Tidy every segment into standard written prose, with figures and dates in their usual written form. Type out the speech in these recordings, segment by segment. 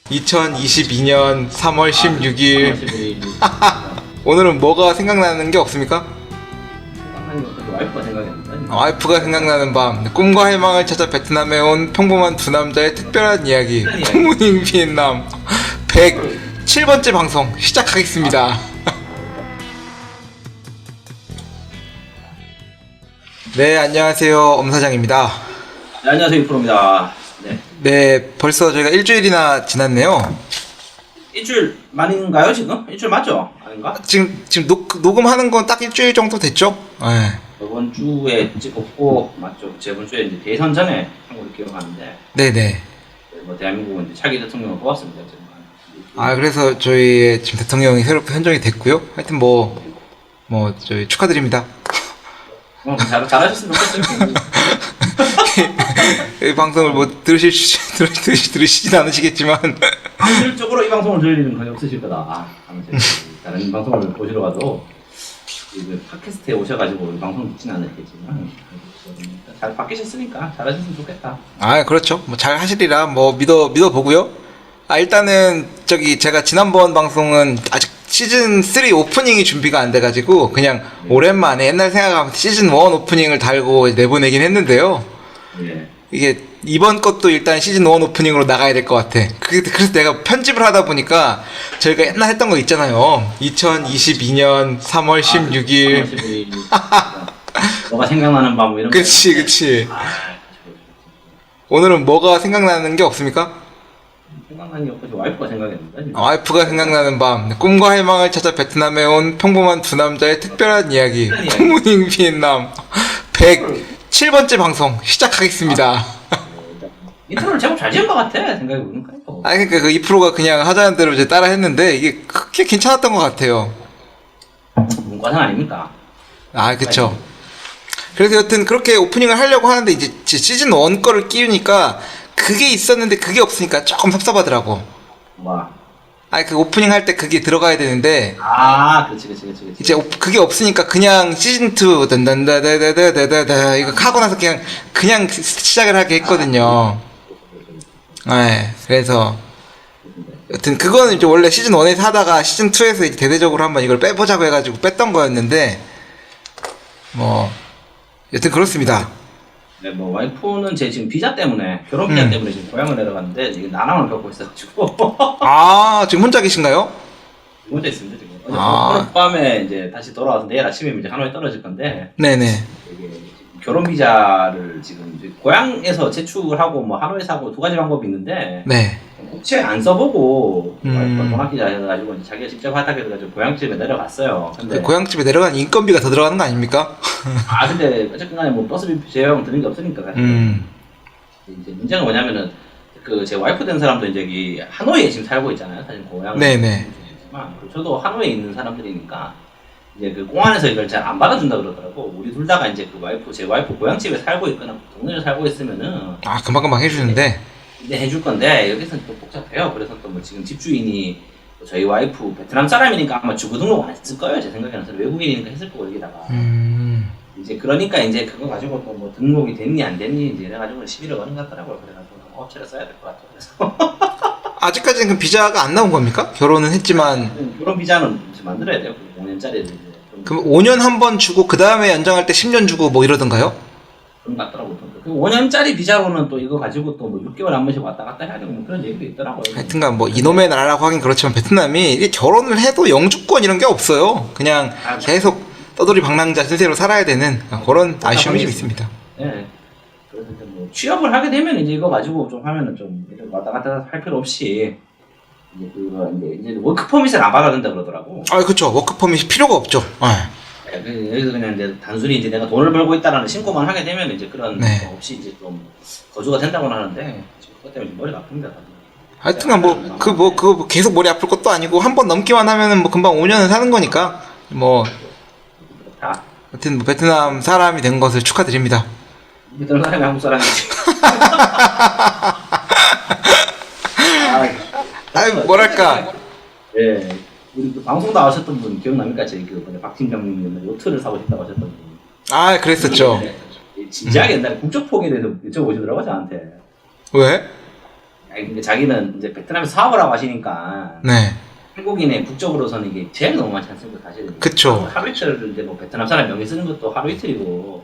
2022년 3월 16일 오늘은 뭐가 생각나는 게 없습니까? 와이프가 생각했는데. 와이프가 생각나는 밤, 꿈과 희망을 찾아 베트남에 온 평범한 두 남자의 특별한 이야기 굿모닝 비엔남 107번째 방송 시작하겠습니다. 네, 안녕하세요, 엄사장입니다. 네, 안녕하세요, 이프로입니다. 네, 벌써 저희가 일주일이나 지났네요. 일주일 만인가요, 지금? 일주일 맞죠? 아닌가? 지금 녹음하는 건 딱 일주일 정도 됐죠? 네. 저번 주에 찍었고, 맞죠? 저번 주에 이제 대선 전에 한 걸로 기억하는데, 네네. 뭐 대한민국은 이제 차기 대통령을 뽑았습니다, 지금. 그래서 저희의 지금 대통령이 새롭게 선정이 됐고요. 하여튼 저희 축하드립니다. 잘하셨으면 좋겠어요. 이 방송을 들으시진 않으시겠지만 현실적으로 이 방송을 들을 일은 거의 없으실 거다. 다른 방송을 보시러 가도 팟캐스트에 오셔가지고 이 방송 듣지는 않으시겠지만 잘 바뀌셨으니까 잘하셨으면 좋겠다. 그렇죠. 잘 하시리라 믿어보고요. 일단은 제가 지난번 방송은 아직 시즌 3 오프닝이 준비가 안 돼가지고 그냥 오랜만에 옛날 생각하면서 시즌 1 오프닝을 달고 내보내긴 했는데요. 예. 이게 이번 것도 일단 시즌 1 오프닝으로 나가야 될 것 같아. 그래서 내가 편집을 하다 보니까 저희가 옛날 했던 거 있잖아요. 2022년 3월 16일. 뭐가 생각나는 밤 뭐 이런 거. 그치. 오늘은 뭐가 생각나는 게 없습니까? 생각나는 게 없어서 와이프가 생각했는데. 와이프가 생각나는 밤, 꿈과 희망을 찾아 베트남에 온 평범한 두 남자의 특별한 이야기 굿모닝 비엔남 107번째 방송 시작하겠습니다. 인트로를 제법 잘 지은 것 같아, 생각해보니까. 그러니까 그 2%가 그냥 하자는 대로 이제 따라 했는데 이게 크게 괜찮았던 것 같아요. 문과생 아닙니까? 그쵸. 그래서 여튼 그렇게 오프닝을 하려고 하는데 이제 시즌 1 거를 끼우니까 그게 있었는데 그게 없으니까 조금 섭섭하더라고. 뭐? 그 오프닝 할 때 그게 들어가야 되는데. 그렇지. 이제 그게 없으니까 그냥 시즌 2 단단다다다다다다 이거 하고 나서 그냥 시작을 하게 했거든요. 그래서 여튼 그거는 이제 원래 시즌 1에서 하다가 시즌 2에서 이제 대대적으로 한번 이걸 빼보자고 해가지고 뺐던 거였는데 여튼 그렇습니다. 네, 와이프는 제 지금 비자 때문에, 결혼 비자 때문에 지금 고향을 내려갔는데, 이게 난항을 겪고 있어가지고. 지금 혼자 계신가요? 혼자 있습니다, 지금. 어제 밤에 이제 다시 돌아와서 내일 아침에 이제 하노이 떨어질 건데. 네네. 이게 결혼 비자를 지금 이제 고향에서 제출하고 하노이에서 하고 두 가지 방법이 있는데. 네. 국채 안 써보고, 와이프가 동학기자 해가지고 자기가 직접 하다 해가지고 고향집에 내려갔어요. 근데 고향집에 내려가는 인건비가 더 들어가는 거 아닙니까? 근데 어쨌든 간에 버스비 제외하고 드는 게 없으니까 사실. 이제 문제가 뭐냐면은 제 와이프 된 사람도 이제 여기 하노이에 지금 살고 있잖아요. 사실 고향은. 네네. 저도 하노이에 있는 사람들이니까 이제 그 공안에서 이걸 잘 안 받아준다 그러더라고. 우리 둘 다가 이제 제 와이프 고향집에 살고 있거나 동네에 살고 있으면은 금방 해주는데. 이제 해줄 건데 여기서는 또 복잡해요. 그래서 또 지금 집주인이 저희 와이프 베트남 사람이니까 아마 주거등록 안 했을 거예요. 제 생각에는. 외국인이니까 했을 거고 여기다가. 이제 그러니까 이제 그거 가지고 또 등록이 됐니 안 됐니 이제 이래가지고 11억 원인 것 같더라고요. 그래가지고 업체를 써야 될 것 같아요. 그래서 아직까지는 그 비자가 안 나온 겁니까? 결혼은 했지만. 결혼 비자는 만들어야 돼요. 5년짜리를 이제. 그럼 5년 한 번 주고 그 다음에 연장할 때 10년 주고 이러던가요? 그런 것 같더라고요. 그 5년짜리 비자로는 또 이거 가지고 또 6개월 한 번씩 왔다 갔다 해야 되고 그런 얘기도 있더라고요. 하여튼간 이놈의 나라라고 하긴 그렇지만 베트남이 결혼을 해도 영주권 이런 게 없어요. 그냥 계속 떠돌이 방랑자 신세로 살아야 되는 그런 아쉬움이 좀 있습니다. 네. 그래서 취업을 하게 되면 이제 이거 가지고 좀 하면은 좀 왔다 갔다 할 필요 없이 이제 워크 퍼밋을 안 받아야 된다 그러더라고. 그렇죠. 워크 퍼밋이 필요가 없죠. 여기서 그냥 이제 단순히 이제 내가 돈을 벌고 있다라는 신고만 하게 되면 이제 그런 거 없이 이제 좀 거주가 된다고 하는데 그것 때문에 좀 머리가 아픕니다. 하여튼간 그거 계속 머리 아플 것도 아니고 한 번 넘기만 하면은 금방 5년은 사는 거니까 하여튼 베트남 사람이 된 것을 축하드립니다. 베트남 사람이 한국 사람이지. 뭐랄까. 예. 우리 방송 나오셨던 분 기억납니까? 저희 박 팀장님 요트를 사고 싶다고 하셨던 분. 그랬었죠. 진지하게 옛날에 국적포기에 대해서 여쭤보시더라고요, 저한테. 왜? 아니 근데 자기는 이제 베트남에서 사업을 하고 하시니까 네. 한국인의 국적으로서는 이게 제약이 너무 많지 않습니까 사실은. 그쵸. 하루 이틀 이제 뭐 베트남 사람 명의 쓰는 것도 하루 이틀이고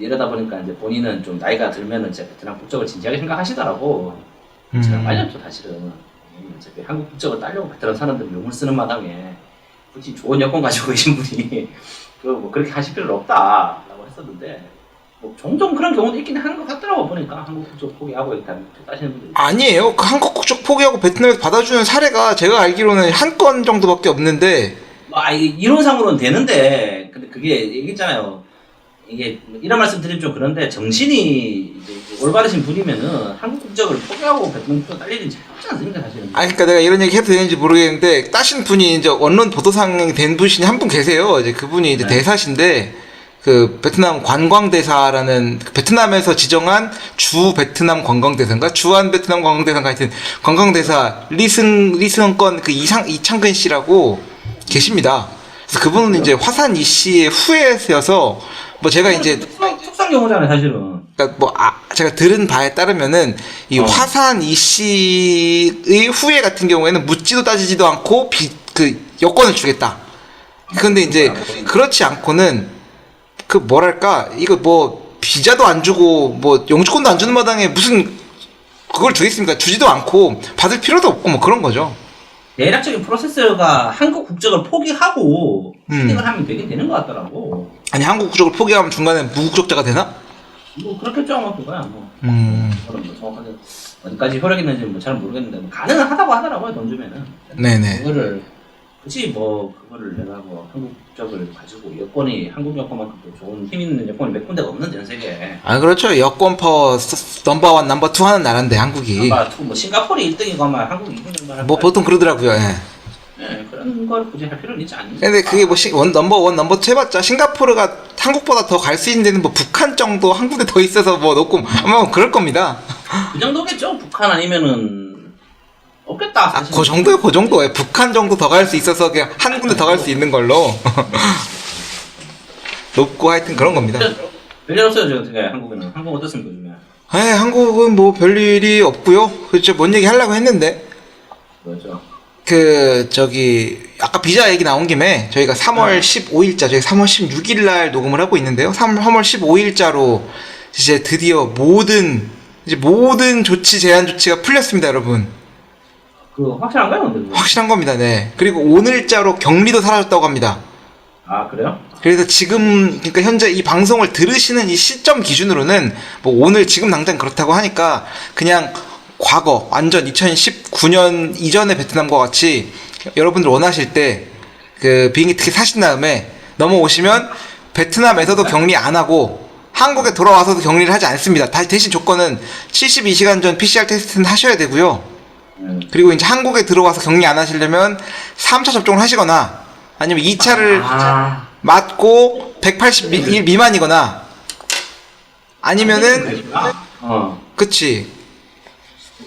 이러다 보니까 이제 본인은 좀 나이가 들면은 이제 베트남 국적을 진지하게 생각하시더라고. 제가 말렸죠 사실은. 어차피 한국 국적을 따려고 베트남 사람들이 용을 쓰는 마당에 굳이 좋은 여권 가지고 계신 분이 뭐 그렇게 하실 필요는 없다라고 했었는데 뭐 종종 그런 경우도 있긴 한 것 같더라고 보니까 한국 국적 포기하고 일단 따시는 분들이. 아니에요. 그 한국 국적 포기하고 베트남에서 받아주는 사례가 제가 알기로는 한 건 정도밖에 없는데. 이론상으로는 되는데 근데 그게 얘기했잖아요. 이게 이런 말씀 드리면 좀 그런데 정신이 이제 올바르신 분이면은 한국 국적을 포기하고 베트남 국적 딸 일이 잘 없지 않습니까 사실은. 아니 그러니까 내가 이런 얘기 해도 되는지 모르겠는데 따신 분이 이제 언론 보도상에 된 분이 한 분 계세요. 이제 그분이 이제 네. 대사신데 그 베트남 관광대사라는 그 베트남에서 지정한 주 베트남 관광대사인가 주한 베트남 관광대사인가 하여튼 관광대사 리승권 그 이창근 씨라고 계십니다. 그래서 그분은 이제 화산 이 씨의 후예여서 뭐 제가 이제 특수한 경우잖아요 사실은. 그러니까 뭐 제가 들은 바에 따르면은 이 화산 이 씨의 후예 같은 경우에는 묻지도 따지지도 않고 그 여권을 주겠다. 근데 이제 그렇지 않고는 그 뭐랄까 이거 뭐 비자도 안 주고 뭐 영주권도 안 주는 마당에 무슨 그걸 주겠습니까? 주지도 않고 받을 필요도 없고 뭐 그런 거죠. 대략적인 프로세스가 한국 국적을 포기하고 취직을 하면 되긴 되는 것 같더라고. 아니 한국 국적을 포기하면 중간에 무국적자가 되나? 뭐 그렇겠죠 아마 그거야 뭐. 그럼 뭐 정확하게 어디까지 효력 있는지 뭐 잘 모르겠는데 뭐 가능은 하다고 하더라고요 돈 주면은. 네네. 그거를 굳이 뭐 그거를 내가 뭐 한국 국적을 가지고 여권이 한국 여권만큼 또 좋은 힘 있는 여권이 몇 군데가 없는 전 세계에. 아 그렇죠. 여권퍼 넘버 1 넘버 2 하는 나라인데 한국이. 아마 뭐 싱가포르 1등이고 아마 한국 2등 정도 할 뭐 거야. 보통 그러더라고요. 예. 네, 그런 걸 굳이 할 필요는 있지 않는데. 근데 그게 뭐 넘버 1 넘버 2 해봤자 싱가포르가 한국보다 더 갈 수 있는 데는 뭐 북한 정도 한 군데 더 있어서 뭐 놓고 아마 그럴 겁니다. 그 정도겠죠. 북한 아니면은 없겠다. 사실. 그 정도요, 그 정도에 북한 정도 더 갈 수 있어서 그냥 한 군데 더 갈 수 있는 걸로 높고 하여튼 그런 겁니다. 별일 없어요, 저 어떻게 한국에는. 한국 어떻습니까, 요즘에? 한국은 뭐 별일이 없고요. 그렇죠. 뭔 얘기 하려고 했는데 뭐죠? 그 저기 아까 비자 얘기 나온 김에 저희가 3월 15일자 저희 3월 16일 날 녹음을 하고 있는데요. 3월 15일자로 이제 드디어 모든 조치 제한 조치가 풀렸습니다, 여러분. 그거 확실한가요, 근데? 그거? 확실한 겁니다. 네. 그리고 오늘자로 격리도 사라졌다고 합니다. 아, 그래요? 그래서 지금 그러니까 현재 이 방송을 들으시는 이 시점 기준으로는 뭐 오늘 지금 당장 그렇다고 하니까 그냥 과거 완전 2019년 이전의 베트남과 같이 여러분들 원하실 때 그 비행기 티켓 사신 다음에 넘어오시면 베트남에서도 격리 안 하고 한국에 돌아와서도 격리를 하지 않습니다. 대신 조건은 72시간 전 PCR 테스트는 하셔야 되고요. 그리고 이제 한국에 들어와서 격리 안 하시려면 3차 접종을 하시거나 아니면 2차를 맞고 180일 미만이거나 아니면은 그치.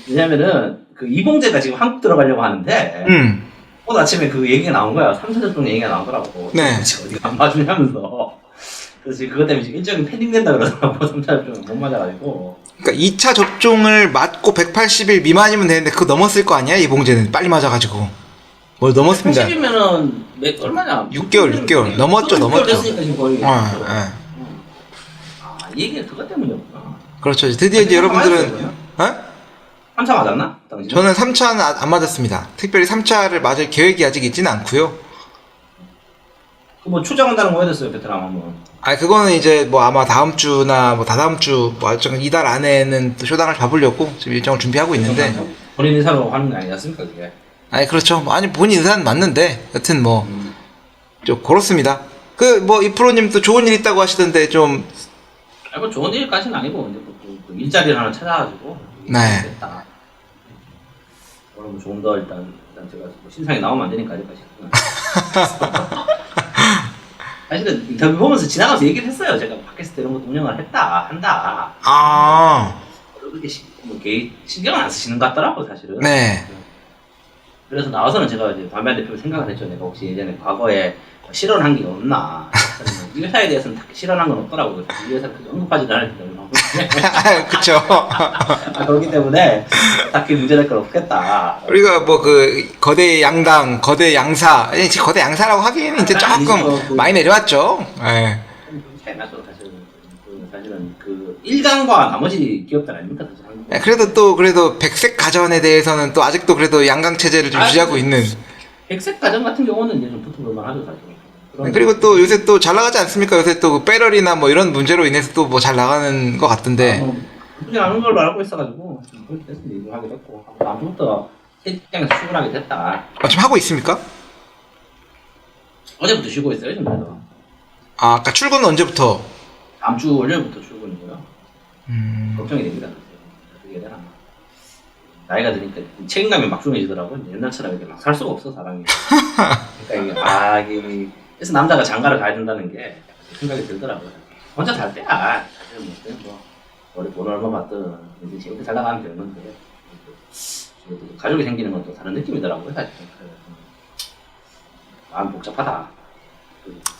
왜냐면은 그 이봉재가 지금 한국 들어가려고 하는데 오늘 아침에 그 얘기가 나온 거야. 3차 접종 얘기가 나오더라고. 네. 지금 어디가 안 맞으냐면서. 그래서 지금 그것 때문에 지금 일정이 패딩된다 그러더라고. 3차 접종을 못 맞아가지고. 그러니까 2차 접종을 맞고 180일 미만이면 되는데 그거 넘었을 거 아니야? 이봉재는 빨리 맞아가지고. 뭘 넘었습니다. 80이면은 얼마냐? 6개월 넘었죠. 됐으니까 지금 거의. 아, 이 얘기가 그것 때문이었구나. 그렇죠. 드디어 이제 여러분들은 3차 맞았나? 당신? 저는 3차는 안 맞았습니다. 특별히 3차를 맞을 계획이 아직 있지는 않고요. 뭐 출장한다는 거 해줬어요 베트남 한번. 그거는 이제 뭐 아마 다음 주나 뭐 다다음 주 뭐 이달 안에는 또 쇼당을 잡으려고 지금 일정을 준비하고 있는데. 본인 의사로 하는 게 아니었습니까 그게? 그렇죠. 본인 의사는 맞는데 여튼 뭐 좀 그렇습니다. 그 뭐 이 프로님도 좋은 일 있다고 하시던데 좀. 뭐 좋은 일까지는 아니고 이제 또 일자리를 하나 찾아가지고. 네. 됐다. 그럼 좀 더 일단 제가 뭐 신상이 나오면 안 되니까 아직까지. 사실은 인터뷰 보면서 지나가면서 얘기를 했어요. 제가 팟캐스트 이런 것도 운영을 한다. 그렇게 뭐 신경을 안 쓰시는 것 같더라고 사실은. 네. 그래서 나와서는 제가 이제 담배 대표 생각을 했죠. 내가 혹시 예전에 과거에 실언한 게 없나. 이 회사에 대해서는 딱히 실언한 건 없더라고요. 이 회사를 크게 언급하지도 않을 텐데 그쵸. 그렇기 때문에 딱히 문제될 건 없겠다. 우리가 뭐 그 거대 양당, 거대 양사, 이제 거대 양사라고 하기에는 이제 조금 많이 내려왔죠. 예. 차이 나죠 사실은. 사실은 그 1강과 나머지 기업들 아닙니까 사실 한국. 그래도 또 그래도 백색 가전에 대해서는 또 아직도 그래도 양강 체제를 좀 유지하고 있는. 백색 가전 같은 경우는 이제 좀 붙어볼만 하죠 사실. 그리고 또 요새 또 잘 나가지 않습니까? 요새 또 배럴이나 뭐 이런 문제로 인해서 또 뭐 잘 나가는 것 같던데. 그렇지 않은 걸로 알고 있어가지고 그렇게 됐으면 일을 하게 됐고 다음 주부터 직장에서 출근하게 됐다. 지금 하고 있습니까? 어제부터 쉬고 있어요 지금 그래도. 아까 출근은 언제부터? 다음 주 월요일부터 출근이고요. 걱정이 됩니다. 어떻게 되나. 나이가 드니까 책임감이 막중해지더라고. 옛날처럼 이렇게 막 살 수가 없어 사람이. 그러니까 이게 그래서 남자가 장가를 가야 된다는 게 생각이 들더라고요. 혼자 살 때야. 사실은 뭐 우리 돈 얼마 받든 이제 재밌게 살다 가면 되는 건데 가족이 생기는 건 또 다른 느낌이더라고요. 사실. 마음 복잡하다.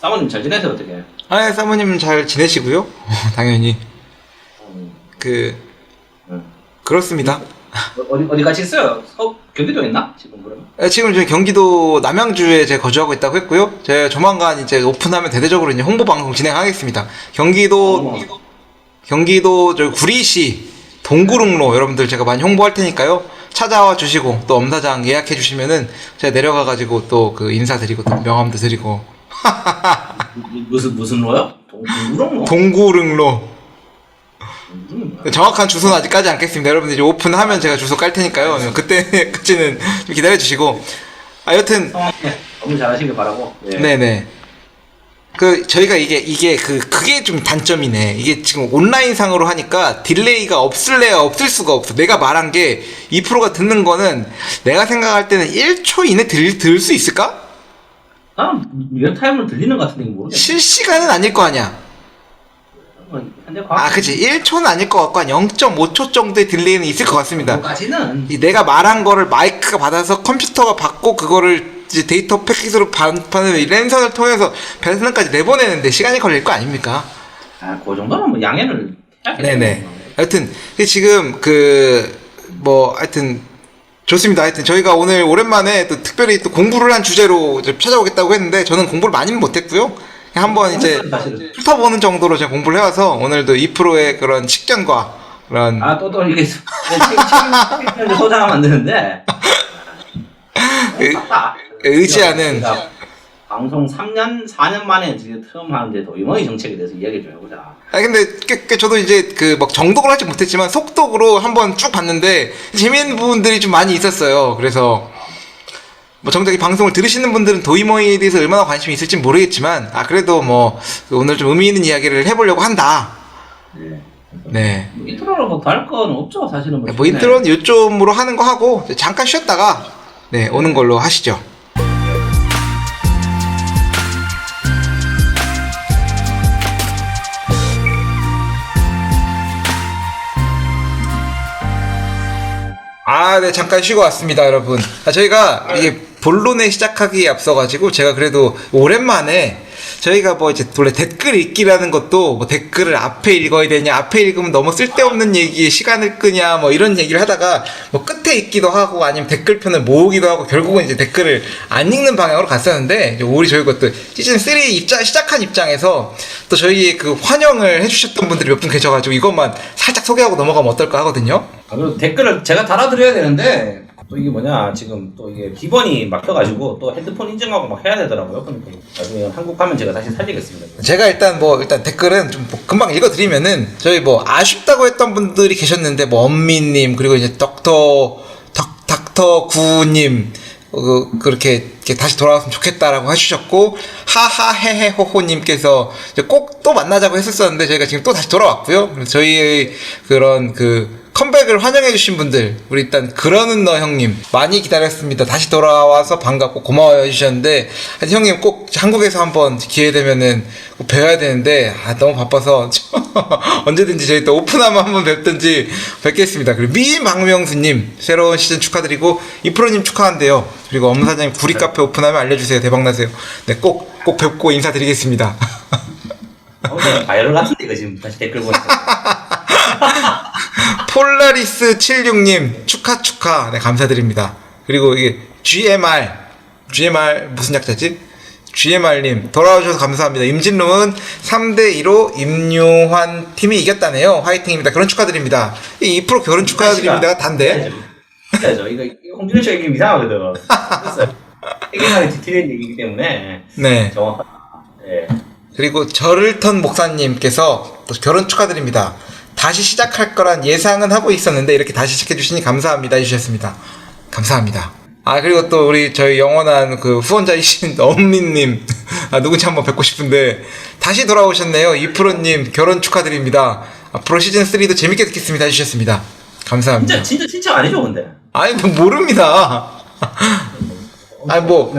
사모님 잘 지내세요 어떻게? 아, 사모님 잘 지내시고요. 당연히. 그렇습니다. 어디 같이 있어요? 경기도에 있나? 지금 그러면? 지금 저희 경기도 남양주에 제가 거주하고 있다고 했고요. 제가 조만간 이제 오픈하면 대대적으로 이제 홍보 방송 진행하겠습니다. 경기도 저 구리시 동구릉로 여러분들 제가 많이 홍보할 테니까요. 찾아와 주시고 또 엄사장 예약해 주시면은 제가 내려가 가지고 또 그 인사드리고 또 명함도 드리고. 무슨 로요? 동구릉로? 동구릉로. 정확한 주소는 아직 까지 않겠습니다. 여러분들 이제 오픈하면 제가 주소 깔 테니까요. 그때는 좀 기다려 주시고. 여튼 너무 잘하시길 바라고. 예. 네네. 저희가 그게 좀 단점이네. 이게 지금 온라인 상으로 하니까 딜레이가 없을래야 없을 수가 없어. 내가 말한 게 2%가 듣는 거는 내가 생각할 때는 1초 이내 들을 수 있을까? 난 리얼타임으로 들리는 것 같은데 모르겠네. 실시간은 아닐 거 아니야. 그치. 1초는 아닐 것 같고 한 0.5초 정도의 딜레이는 있을 것 같습니다. 까지는 내가 말한 거를 마이크가 받아서 컴퓨터가 받고 그거를 이제 데이터 패킷으로 반판을 랜선을 통해서 배선까지 내보내는데 시간이 걸릴 거 아닙니까? 그 정도는 뭐 양해를 해야겠네. 네네. 하여튼 지금 하여튼 좋습니다. 하여튼 저희가 오늘 오랜만에 또 특별히 또 공부를 한 주제로 찾아오겠다고 했는데 저는 공부를 많이는 못했고요. 한번 이제 훑어보는 정도로 제가 공부를 해와서 오늘도 2%의 그런 식견과 그런 또 이게 책임을 소장하면 안 되는데 의지하는 방송 4년 만에 지금 처음 하는데 도이머니 정책에 대해서 이야기 좀 해보자. 근데 저도 이제 막 정독을 하지 못했지만 속독으로 한번 쭉 봤는데 재미있는 부분들이 좀 많이 있었어요. 그래서 정작 이 방송을 들으시는 분들은 도이머에 대해서 얼마나 관심이 있을지 모르겠지만 그래도 오늘 좀 의미 있는 이야기를 해보려고 한다. 네. 인트로로 뭐 다를 건 없죠 사실은. 인트로는 요점으로 하는 거 하고 잠깐 쉬었다가 오는 걸로 하시죠. 네, 잠깐 쉬고 왔습니다, 여러분. 저희가 이게 본론에 시작하기에 앞서가지고 제가 그래도 오랜만에 저희가 이제 원래 댓글 읽기라는 것도 댓글을 앞에 읽어야 되냐, 앞에 읽으면 너무 쓸데없는 얘기에 시간을 끄냐, 이런 얘기를 하다가 끝에 읽기도 하고 아니면 댓글편을 모으기도 하고 결국은 이제 댓글을 안 읽는 방향으로 갔었는데 우리 저희가 또 시즌 3 시작한 입장에서 또 저희 그 환영을 해주셨던 분들이 몇 분 계셔가지고 이것만 살짝 소개하고 넘어가면 어떨까 하거든요. 그리고 댓글을 제가 달아드려야 되는데 또 이게 지금 또 이게 기본이 막혀가지고 또 헤드폰 인증하고 막 해야 되더라고요. 그러니까 나중에 한국 가면 제가 다시 살리겠습니다. 제가 일단 댓글은 좀 금방 읽어드리면은 저희 아쉽다고 했던 분들이 계셨는데 엄미님 그리고 이제 닥터 구님 그렇게 다시 돌아왔으면 좋겠다라고 해주셨고 하하헤헤호호님께서 꼭 또 만나자고 했었었는데 저희가 지금 또 다시 돌아왔고요. 그래서 저희의 그런 컴백을 환영해주신 분들 우리 일단 그러는 너 형님 많이 기다렸습니다. 다시 돌아와서 반갑고 고마워요 해주셨는데 형님 꼭 한국에서 한번 기회되면은 꼭 뵈야 되는데 너무 바빠서 언제든지 저희 또 오픈하면 한번 뵙든지 뵙겠습니다. 그리고 미망명수님 새로운 시즌 축하드리고 이프로님 축하한대요. 그리고 엄사장님 구리카페 오픈하면 알려주세요. 대박나세요. 네, 꼭 뵙고 인사드리겠습니다. 바이럴 같은데 이거 지금 다시 댓글 보니까 폴라리스 76님 축하. 네, 감사드립니다. 그리고 이게 GMR 무슨 약자지? GMR님 돌아오셔서 감사합니다. 임진롱은 3대2로 임요환 팀이 이겼다네요. 화이팅입니다. 결혼 축하드립니다. 이 2% 결혼 축하드립니다가 단데. 진짜죠. 이거 홍준호 씨가 얘기하면 이상하거든. 됐어요. 해결하는 디테일한 얘기이기 때문에 네. 정확하다. 네. 그리고 저를턴 목사님께서 또 결혼 축하드립니다. 다시 시작할 거란 예상은 하고 있었는데 이렇게 다시 시작해 주시니 감사합니다 해주셨습니다. 감사합니다. 아, 그리고 또 우리 저희 영원한 그 후원자이신 엄민님, 누군지 한번 뵙고 싶은데 다시 돌아오셨네요. 이프로님 결혼 축하드립니다. 앞으로 시즌3도 재밌게 듣겠습니다 해주셨습니다. 감사합니다. 진짜 아니죠 근데? 아니 모릅니다. 아니 뭐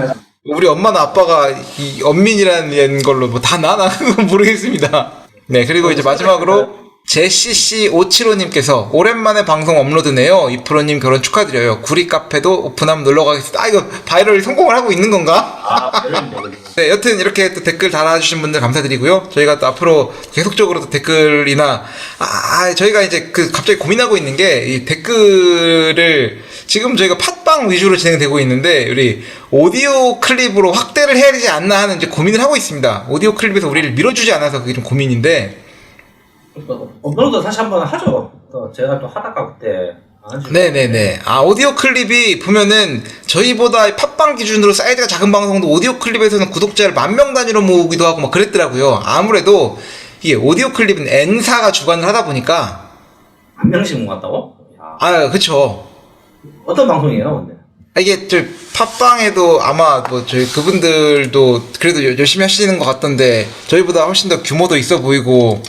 우리 엄마나 아빠가 이 엄민이라는 걸로 뭐 다 나나 그건 모르겠습니다. 네, 그리고 이제 마지막으로 제CC575님께서 오랜만에 방송 업로드네요. 이프로님 결혼 축하드려요. 구리 카페도 오픈하면 놀러 가겠습니다. 아, 이거 바이럴 성공을 하고 있는 건가? 네, 여튼 이렇게 또 댓글 달아주신 분들 감사드리고요. 저희가 또 앞으로 계속적으로 또 댓글이나 저희가 이제 그 갑자기 고민하고 있는 게 이 댓글을 지금 저희가 팟빵 위주로 진행되고 있는데 우리 오디오 클립으로 확대를 해야 되지 않나 하는 이제 고민을 하고 있습니다. 오디오 클립에서 우리를 밀어주지 않아서 그게 좀 고민인데. 업로드 다시 한번 하죠. 또 제가 또 하다가 그때 네네네. 오디오 클립이 보면은 저희보다 팟빵 기준으로 사이즈가 작은 방송도 오디오 클립에서는 구독자를 10,000명 단위로 모으기도 하고 막 그랬더라고요. 아무래도 이게 오디오 클립은 N사가 주관을 하다 보니까 10,000명씩 모았다고? 그쵸. 어떤 방송이에요, 근데? 이게 저 팟빵에도 아마 뭐 저희 그분들도 그래도 열심히 하시는 것 같던데 저희보다 훨씬 더 규모도 있어 보이고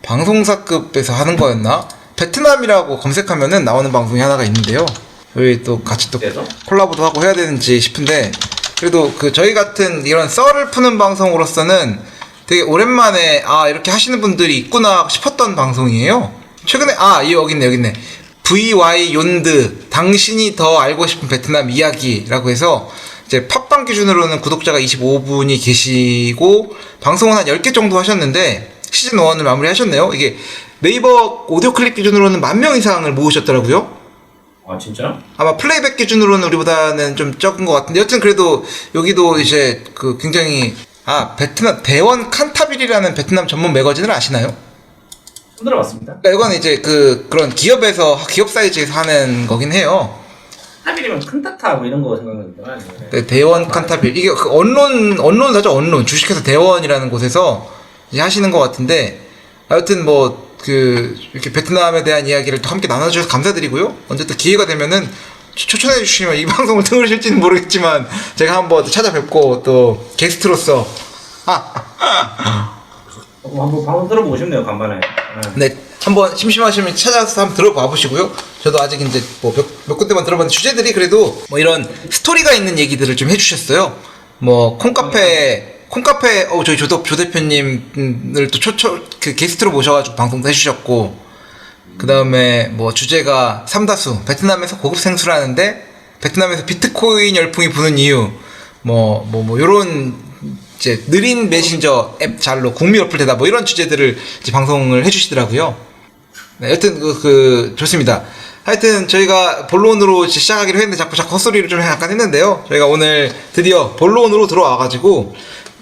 방송사급에서 하는 거였나? 베트남이라고 검색하면은 나오는 방송이 하나가 있는데요. 저희 또 같이 또 콜라보도 하고 해야 되는지 싶은데 그래도 그 저희 같은 이런 썰을 푸는 방송으로서는 되게 오랜만에 이렇게 하시는 분들이 있구나 싶었던 방송이에요. 최근에 여기 있네. VY 욘드 당신이 더 알고 싶은 베트남 이야기라고 해서 이제 팟빵 기준으로는 구독자가 25분이 계시고 방송은 한 10개 정도 하셨는데 시즌 1을 마무리하셨네요. 이게 네이버 오디오 클립 기준으로는 10,000명 이상을 모으셨더라고요. 진짜? 아마 플레이백 기준으로는 우리보다는 좀 적은 것 같은데 여튼 그래도 여기도 이제 그 굉장히 베트남 대원 칸타빌이라는 베트남 전문 매거진을 아시나요? 처음 들어봤습니다. 그러니까 이건 이제 그런 기업 사이즈에서 하는 거긴 해요. 칸타빌이면 칸타타 뭐 이런 거 생각나는데. 네, 대원 칸타빌 이게 그 언론사죠. 언론 주식회사 대원이라는 곳에서 이제 하시는 것 같은데 하여튼 뭐 이렇게 베트남에 대한 이야기를 또 함께 나눠주셔서 감사드리고요. 언제 또 기회가 되면은 추천해 주시면 이 방송을 들으실지는 모르겠지만 제가 한번 찾아뵙고 또 게스트로서 한번 방송 들어보고 싶네요, 간만에. 네, 한번 심심하시면 찾아서 한번 들어봐 보시고요. 저도 아직 이제 뭐 몇 군데만 들어봤는데 주제들이 그래도 뭐 이런 스토리가 있는 얘기들을 좀 해주셨어요. 뭐 콩카페 저희 조 대표님을 또 그 게스트로 모셔가지고 방송도 해주셨고, 그 다음에 뭐 주제가 삼다수 베트남에서 고급 생수를 하는데 베트남에서 비트코인 열풍이 부는 이유, 요런 이제 느린 메신저 앱 잘로 국민 어플 되다 뭐 이런 주제들을 이제 방송을 해주시더라고요. 네, 여튼 좋습니다. 하여튼 저희가 본론으로 시작하기로 했는데 자꾸 헛소리를 좀 약간 했는데요. 저희가 오늘 드디어 본론으로 들어와가지고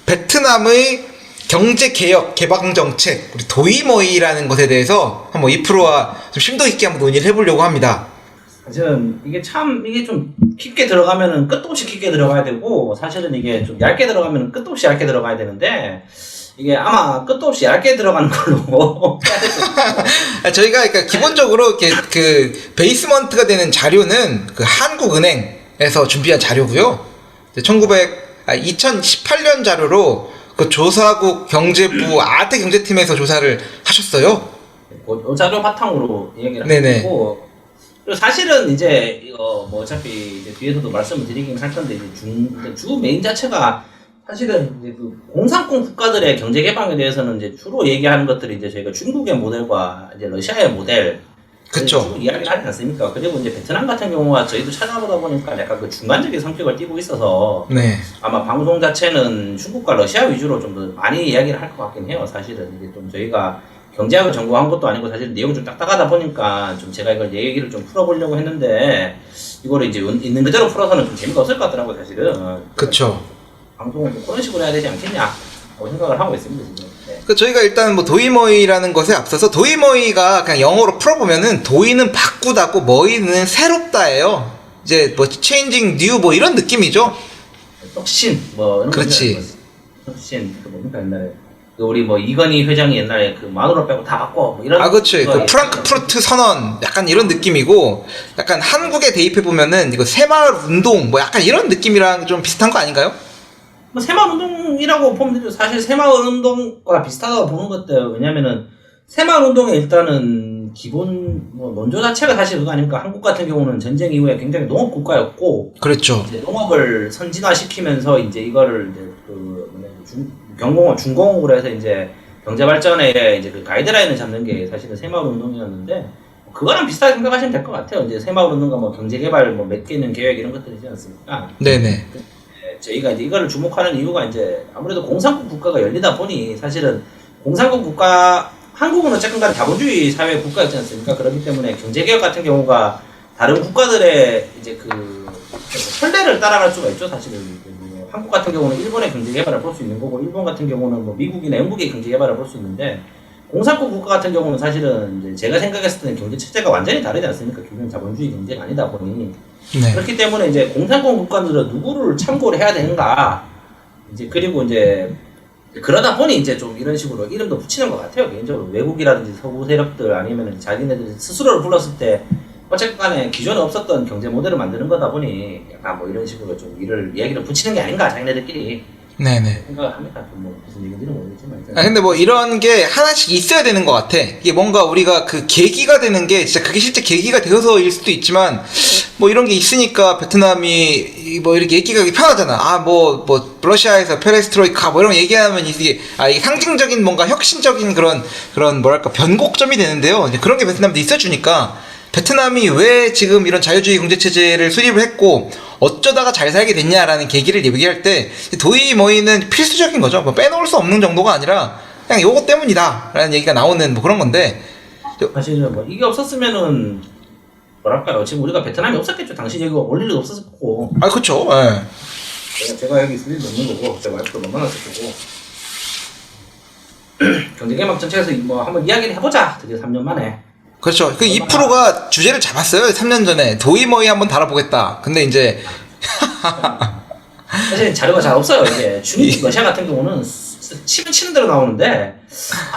베트남의 경제개혁 개방정책 우리 도이모이라는 것에 대해서 한번 2%와 좀 심도 있게 한번 논의를 해보려고 합니다. 사실은 이게 좀 깊게 들어가면은 끝도 없이 깊게 들어가야 되고, 사실은 이게 좀 얇게 들어가면은 끝도 없이 얇게 들어가야 되는데, 이게 아마 끝도 없이 얇게 들어가는 걸로 저희가 그러니까 기본적으로 이렇게 그 베이스먼트가 되는 자료는 그 한국은행에서 준비한 자료고요. 2018년 자료로 그 조사국 경제부 아태 경제팀에서 조사를 하셨어요. 그 자료 바탕으로 얘기를 네네. 하고, 그리고 사실은 이제 이거 뭐 어차피 이제 뒤에서도 말씀을 드리긴 할 건데, 이제 주 메인 자체가 사실은 이제 그 공산권 국가들의 경제 개방에 대해서는 이제 주로 얘기하는 것들이 이제 저희가 중국의 모델과 이제 러시아의 모델, 그쵸. 이야기를 하지 않습니까? 그리고 이제 베트남 같은 경우가 저희도 찾아보다 보니까 약간 그 중간적인 성격을 띠고 있어서 네. 아마 방송 자체는 중국과 러시아 위주로 좀 더 많이 이야기를 할 것 같긴 해요. 사실은 이게 좀 저희가 경제학을 전공한 것도 아니고 사실 내용이 좀 딱딱하다 보니까 좀 제가 이걸 얘기를 좀 풀어보려고 했는데 이거를 이제 있는 그대로 풀어서는 좀 재미가 없을 것 같더라고요, 사실은. 그쵸. 방송을 좀 그런 식으로 해야 되지 않겠냐 하고 생각을 하고 있습니다, 지금. 네. 그 저희가 일단 뭐 도이머이라는 것에 앞서서 도이머이가 그냥 영어로 풀어보면은 도이는 바꾸다고 머이는 새롭다예요. 이제 뭐 changing new 뭐 이런 느낌이죠. 혁신 뭐 이런 그렇지. 거 혁신 그 뭡니까 옛날에 그 우리 뭐 이건희 회장이 옛날에 그 마누라 빼고 다 바꿔 뭐 이런. 아, 그렇죠. 그 프랑크푸르트 선언 약간 이런 느낌이고, 약간 한국에 대입해 보면은 이거 새마을 운동 뭐 약간 이런 느낌이랑 좀 비슷한 거 아닌가요? 뭐 새마을 운동이라고 보면 되죠. 사실 새마을 운동과 비슷하다고 보는 것 같아요. 왜냐면은 새마을 운동의 일단은 기본 뭐 논조 자체가 사실 그거 아닙니까? 한국 같은 경우는 전쟁 이후에 굉장히 농업 국가였고, 그렇죠. 이제 농업을 선진화시키면서 이제 이거를 이제 그 경공업 중공업으로 해서 이제 경제 발전에 이제 그 가이드라인을 잡는 게 사실은 새마을 운동이었는데, 그거랑 비슷하게 생각하시면 될 것 같아요. 이제 새마을 운동과 뭐 경제 개발 뭐 몇 개 있는 계획 이런 것들이 있지 않습니까? 네네. 저희가 이제 이거를 주목하는 이유가 이제 아무래도 공산국 국가가 열리다 보니 사실은 공산국 국가, 한국은 어쨌든 간에 자본주의 사회 국가였지 않습니까? 그렇기 때문에 경제개혁 같은 경우가 다른 국가들의 이제 그 선례를 따라갈 수가 있죠, 사실은. 뭐 한국 같은 경우는 일본의 경제개발을 볼 수 있는 거고, 일본 같은 경우는 뭐 미국이나 영국의 경제개발을 볼 수 있는데, 공산국 국가 같은 경우는 사실은 이제 제가 생각했을 때는 경제 체제가 완전히 다르지 않습니까? 기존 자본주의 경제가 아니다 보니. 네. 그렇기 때문에 이제 공산국 국가들은 누구를 참고를 해야 되는가, 이제 그리고 이제 그러다 보니 이제 좀 이런 식으로 이름도 붙이는 것 같아요, 개인적으로. 외국이라든지 서구 세력들 아니면 자기네들이 스스로를 불렀을 때 어쨌든 간에 기존에 없었던 경제 모델을 만드는 거다 보니 약간 뭐 이런 식으로 좀 이야기를 붙이는 게 아닌가, 자기네들끼리 네네. 생각을 합니다. 뭐 무슨 얘기인지는 모르겠지만. 아, 근데 뭐 이런 게 하나씩 있어야 되는 것 같아. 이게 뭔가 우리가 그 계기가 되는 게 진짜 그게 실제 계기가 되어서일 수도 있지만, 뭐 이런 게 있으니까 베트남이 뭐 이렇게 얘기가 편하잖아. 아, 뭐 러시아에서 페레스트로이카 뭐 이런 거 얘기하면 이게 상징적인 뭔가 혁신적인 그런 뭐랄까 변곡점이 되는데요. 이제 그런 게 베트남도 있어주니까 베트남이 왜 지금 이런 자유주의 경제체제를 수립을 했고 어쩌다가 잘 살게 됐냐라는 계기를 얘기할 때 도이머이는 필수적인 거죠. 뭐 빼놓을 수 없는 정도가 아니라 그냥 요거 때문이다 라는 얘기가 나오는 뭐 그런 건데, 사실은 뭐 이게 없었으면은 뭐랄까요, 지금 우리가 베트남이 없었겠죠. 당신 여기 올 일도 없었을 거고. 아, 그쵸. 예. 제가 여기 있을 일도 없는 거고, 제 와이프도 못 만났을 거고. 경제개혁 정책에서 뭐 한번 이야기를 해보자, 드디어 3년 만에. 그렇죠. 그 2%가 주제를 잡았어요. 3년 전에 도이머이 한번 달아보겠다. 근데 이제 사실 자료가 잘 없어요. 이게 중국 러시아 같은 경우는 치면 치는 대로 나오는데,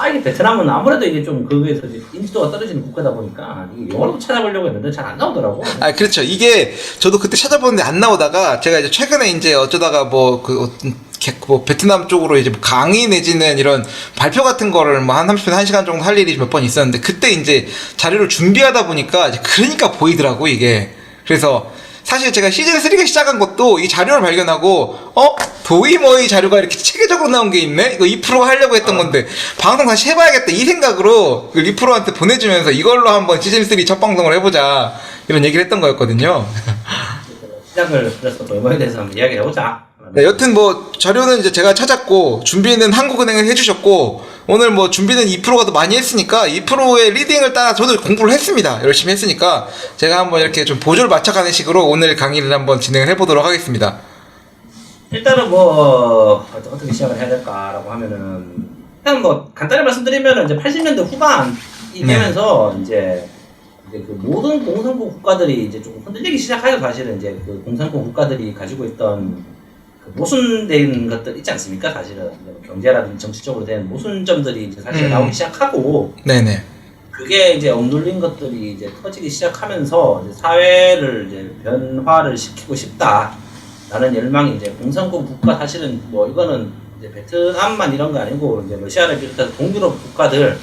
이게 베트남은 아무래도 이게 좀 거기에서 인지도가 떨어지는 국가다 보니까 이게 영어로 찾아보려고 했는데 잘 안 나오더라고. 아, 그렇죠. 이게 저도 그때 찾아보는데 안 나오다가 제가 이제 최근에 이제 어쩌다가 뭐 베트남 쪽으로 이제 강의 내지는 이런 발표 같은 거를 뭐 한 30분, 1시간 정도 할 일이 몇 번 있었는데, 그때 이제 자료를 준비하다 보니까 이제 그러니까 보이더라고, 이게. 그래서 사실 제가 시즌3가 시작한 것도 이 자료를 발견하고, 도이머이 자료가 이렇게 체계적으로 나온 게 있네? 이거 2%가 하려고 했던 건데, 방송 다시 해봐야겠다. 이 생각으로 그 리프로한테 보내주면서 이걸로 한번 시즌3 첫 방송을 해보자. 이런 얘기를 했던 거였거든요. 시작을 그래서 도이머이에 대해서 한번 이야기를 해보자. 네, 여튼 뭐 자료는 이제 제가 찾았고, 준비는 한국은행을 해주셨고, 오늘 뭐 준비는 2%가 더 많이 했으니까 2%의 리딩을 따라 저도 공부를 했습니다. 열심히 했으니까 제가 한번 이렇게 좀 보조를 맞춰가는 식으로 오늘 강의를 한번 진행을 해보도록 하겠습니다. 일단은 뭐 어떻게 시작을 해야 될까라고 하면은, 일단 뭐 간단히 말씀드리면은 이제 80년대 후반이 되면서 이제 그 모든 공산국 국가들이 이제 조금 흔들리기 시작하죠. 사실은 이제 그 공산국 국가들이 가지고 있던 그 모순된 것들 있지 않습니까? 사실은 뭐 경제라든지 정치적으로 된 모순점들이 이제 사실 나오기 시작하고, 네네. 그게 이제 억눌린 것들이 이제 터지기 시작하면서 이제 사회를 이제 변화를 시키고 싶다라는 열망이 이제 공산국 국가, 사실은 뭐 이거는 이제 베트남만 이런 거 아니고 이제 러시아를 비롯해서 동유럽 국가들,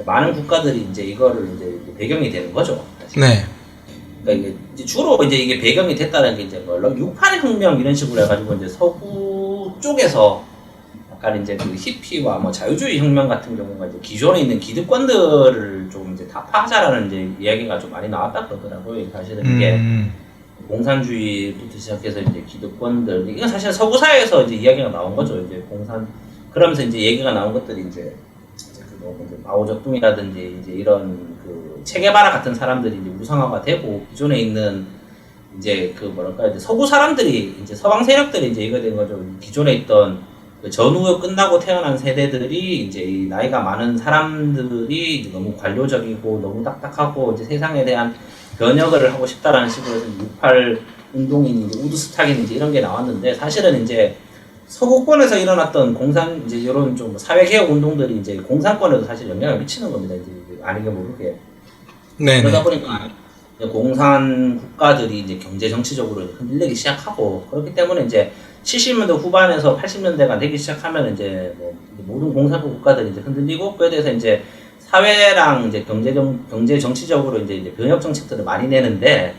많은 국가들이 이제 이거를 이제 배경이 되는 거죠. 사실. 네. 그러니까 이게 주로 이제 이게 배경이 됐다는 게 이제 뭐 6.8 혁명 이런 식으로 해가지고 이제 서구 쪽에서 약간 이제 그 히피와 뭐 자유주의 혁명 같은 경우가 이제 기존에 있는 기득권들을 좀 이제 타파하자라는 이제 이야기가 좀 많이 나왔다 그러더라고요. 사실은 이게 공산주의부터 시작해서 이제 기득권들, 이건 사실 서구 사회에서 이제 이야기가 나온 거죠. 이제 그러면서 이제 얘기가 나온 것들이 이제 그 뭐 이제 마오쩌둥이라든지 이제 이런 그 체게바라 같은 사람들이 이제 우상화가 되고 기존에 있는 이제 그 뭐랄까 이제 서구 사람들이 이제 서방 세력들이 이제 이거 된 거죠. 기존에 있던 그 전후 끝나고 태어난 세대들이 이제 이 나이가 많은 사람들이 이제 너무 관료적이고 너무 딱딱하고 이제 세상에 대한 변혁을 하고 싶다라는 식으로 해서 68 운동인 이제 우드스탁인 이제 이런 게 나왔는데 사실은 이제 서구권에서 일어났던 공산 이제 이런 좀 사회개혁 운동들이 이제 공산권에도 사실 영향을 미치는 겁니다. 이제 아니게 모르게. 네네. 그러다 보니까 이제 공산 국가들이 이제 경제 정치적으로 이제 흔들리기 시작하고 그렇기 때문에 이제 70년대 후반에서 80년대가 되기 시작하면 이제 뭐 모든 공산국 국가들이 이제 흔들리고 그에 대해서 이제 사회랑 이제 경제 정치적으로 이제 변혁 정책들을 많이 내는데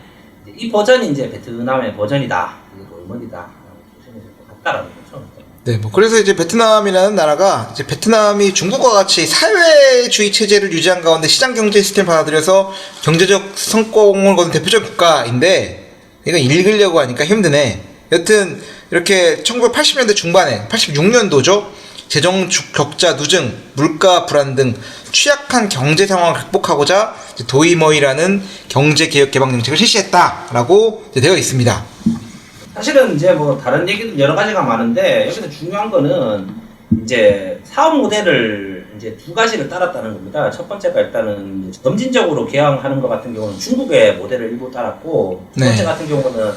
이 버전이 이제 베트남의 버전이다. 이게 돌머리다. 보시면 될 것 같다라는 거죠. 네, 뭐 그래서 이제 베트남이라는 나라가 이제 베트남이 중국과 같이 사회주의 체제를 유지한 가운데 시장 경제 시스템 받아들여서 경제적 성공을 거둔 대표적 국가인데 이거 읽으려고 하니까 힘드네. 여튼 이렇게 1980년대 중반에 86년도죠. 재정 격차 누증, 물가 불안 등 취약한 경제 상황을 극복하고자 도이머이라는 경제 개혁 개방 정책을 실시했다라고 되어 있습니다. 사실은 이제 뭐 다른 얘기도 여러 가지가 많은데 여기서 중요한 거는 이제 사업 모델을 이제 두 가지를 따랐다는 겁니다. 첫 번째가 일단은 점진적으로 개항하는 것 같은 경우는 중국의 모델을 일부 따랐고 두 번째 같은 경우는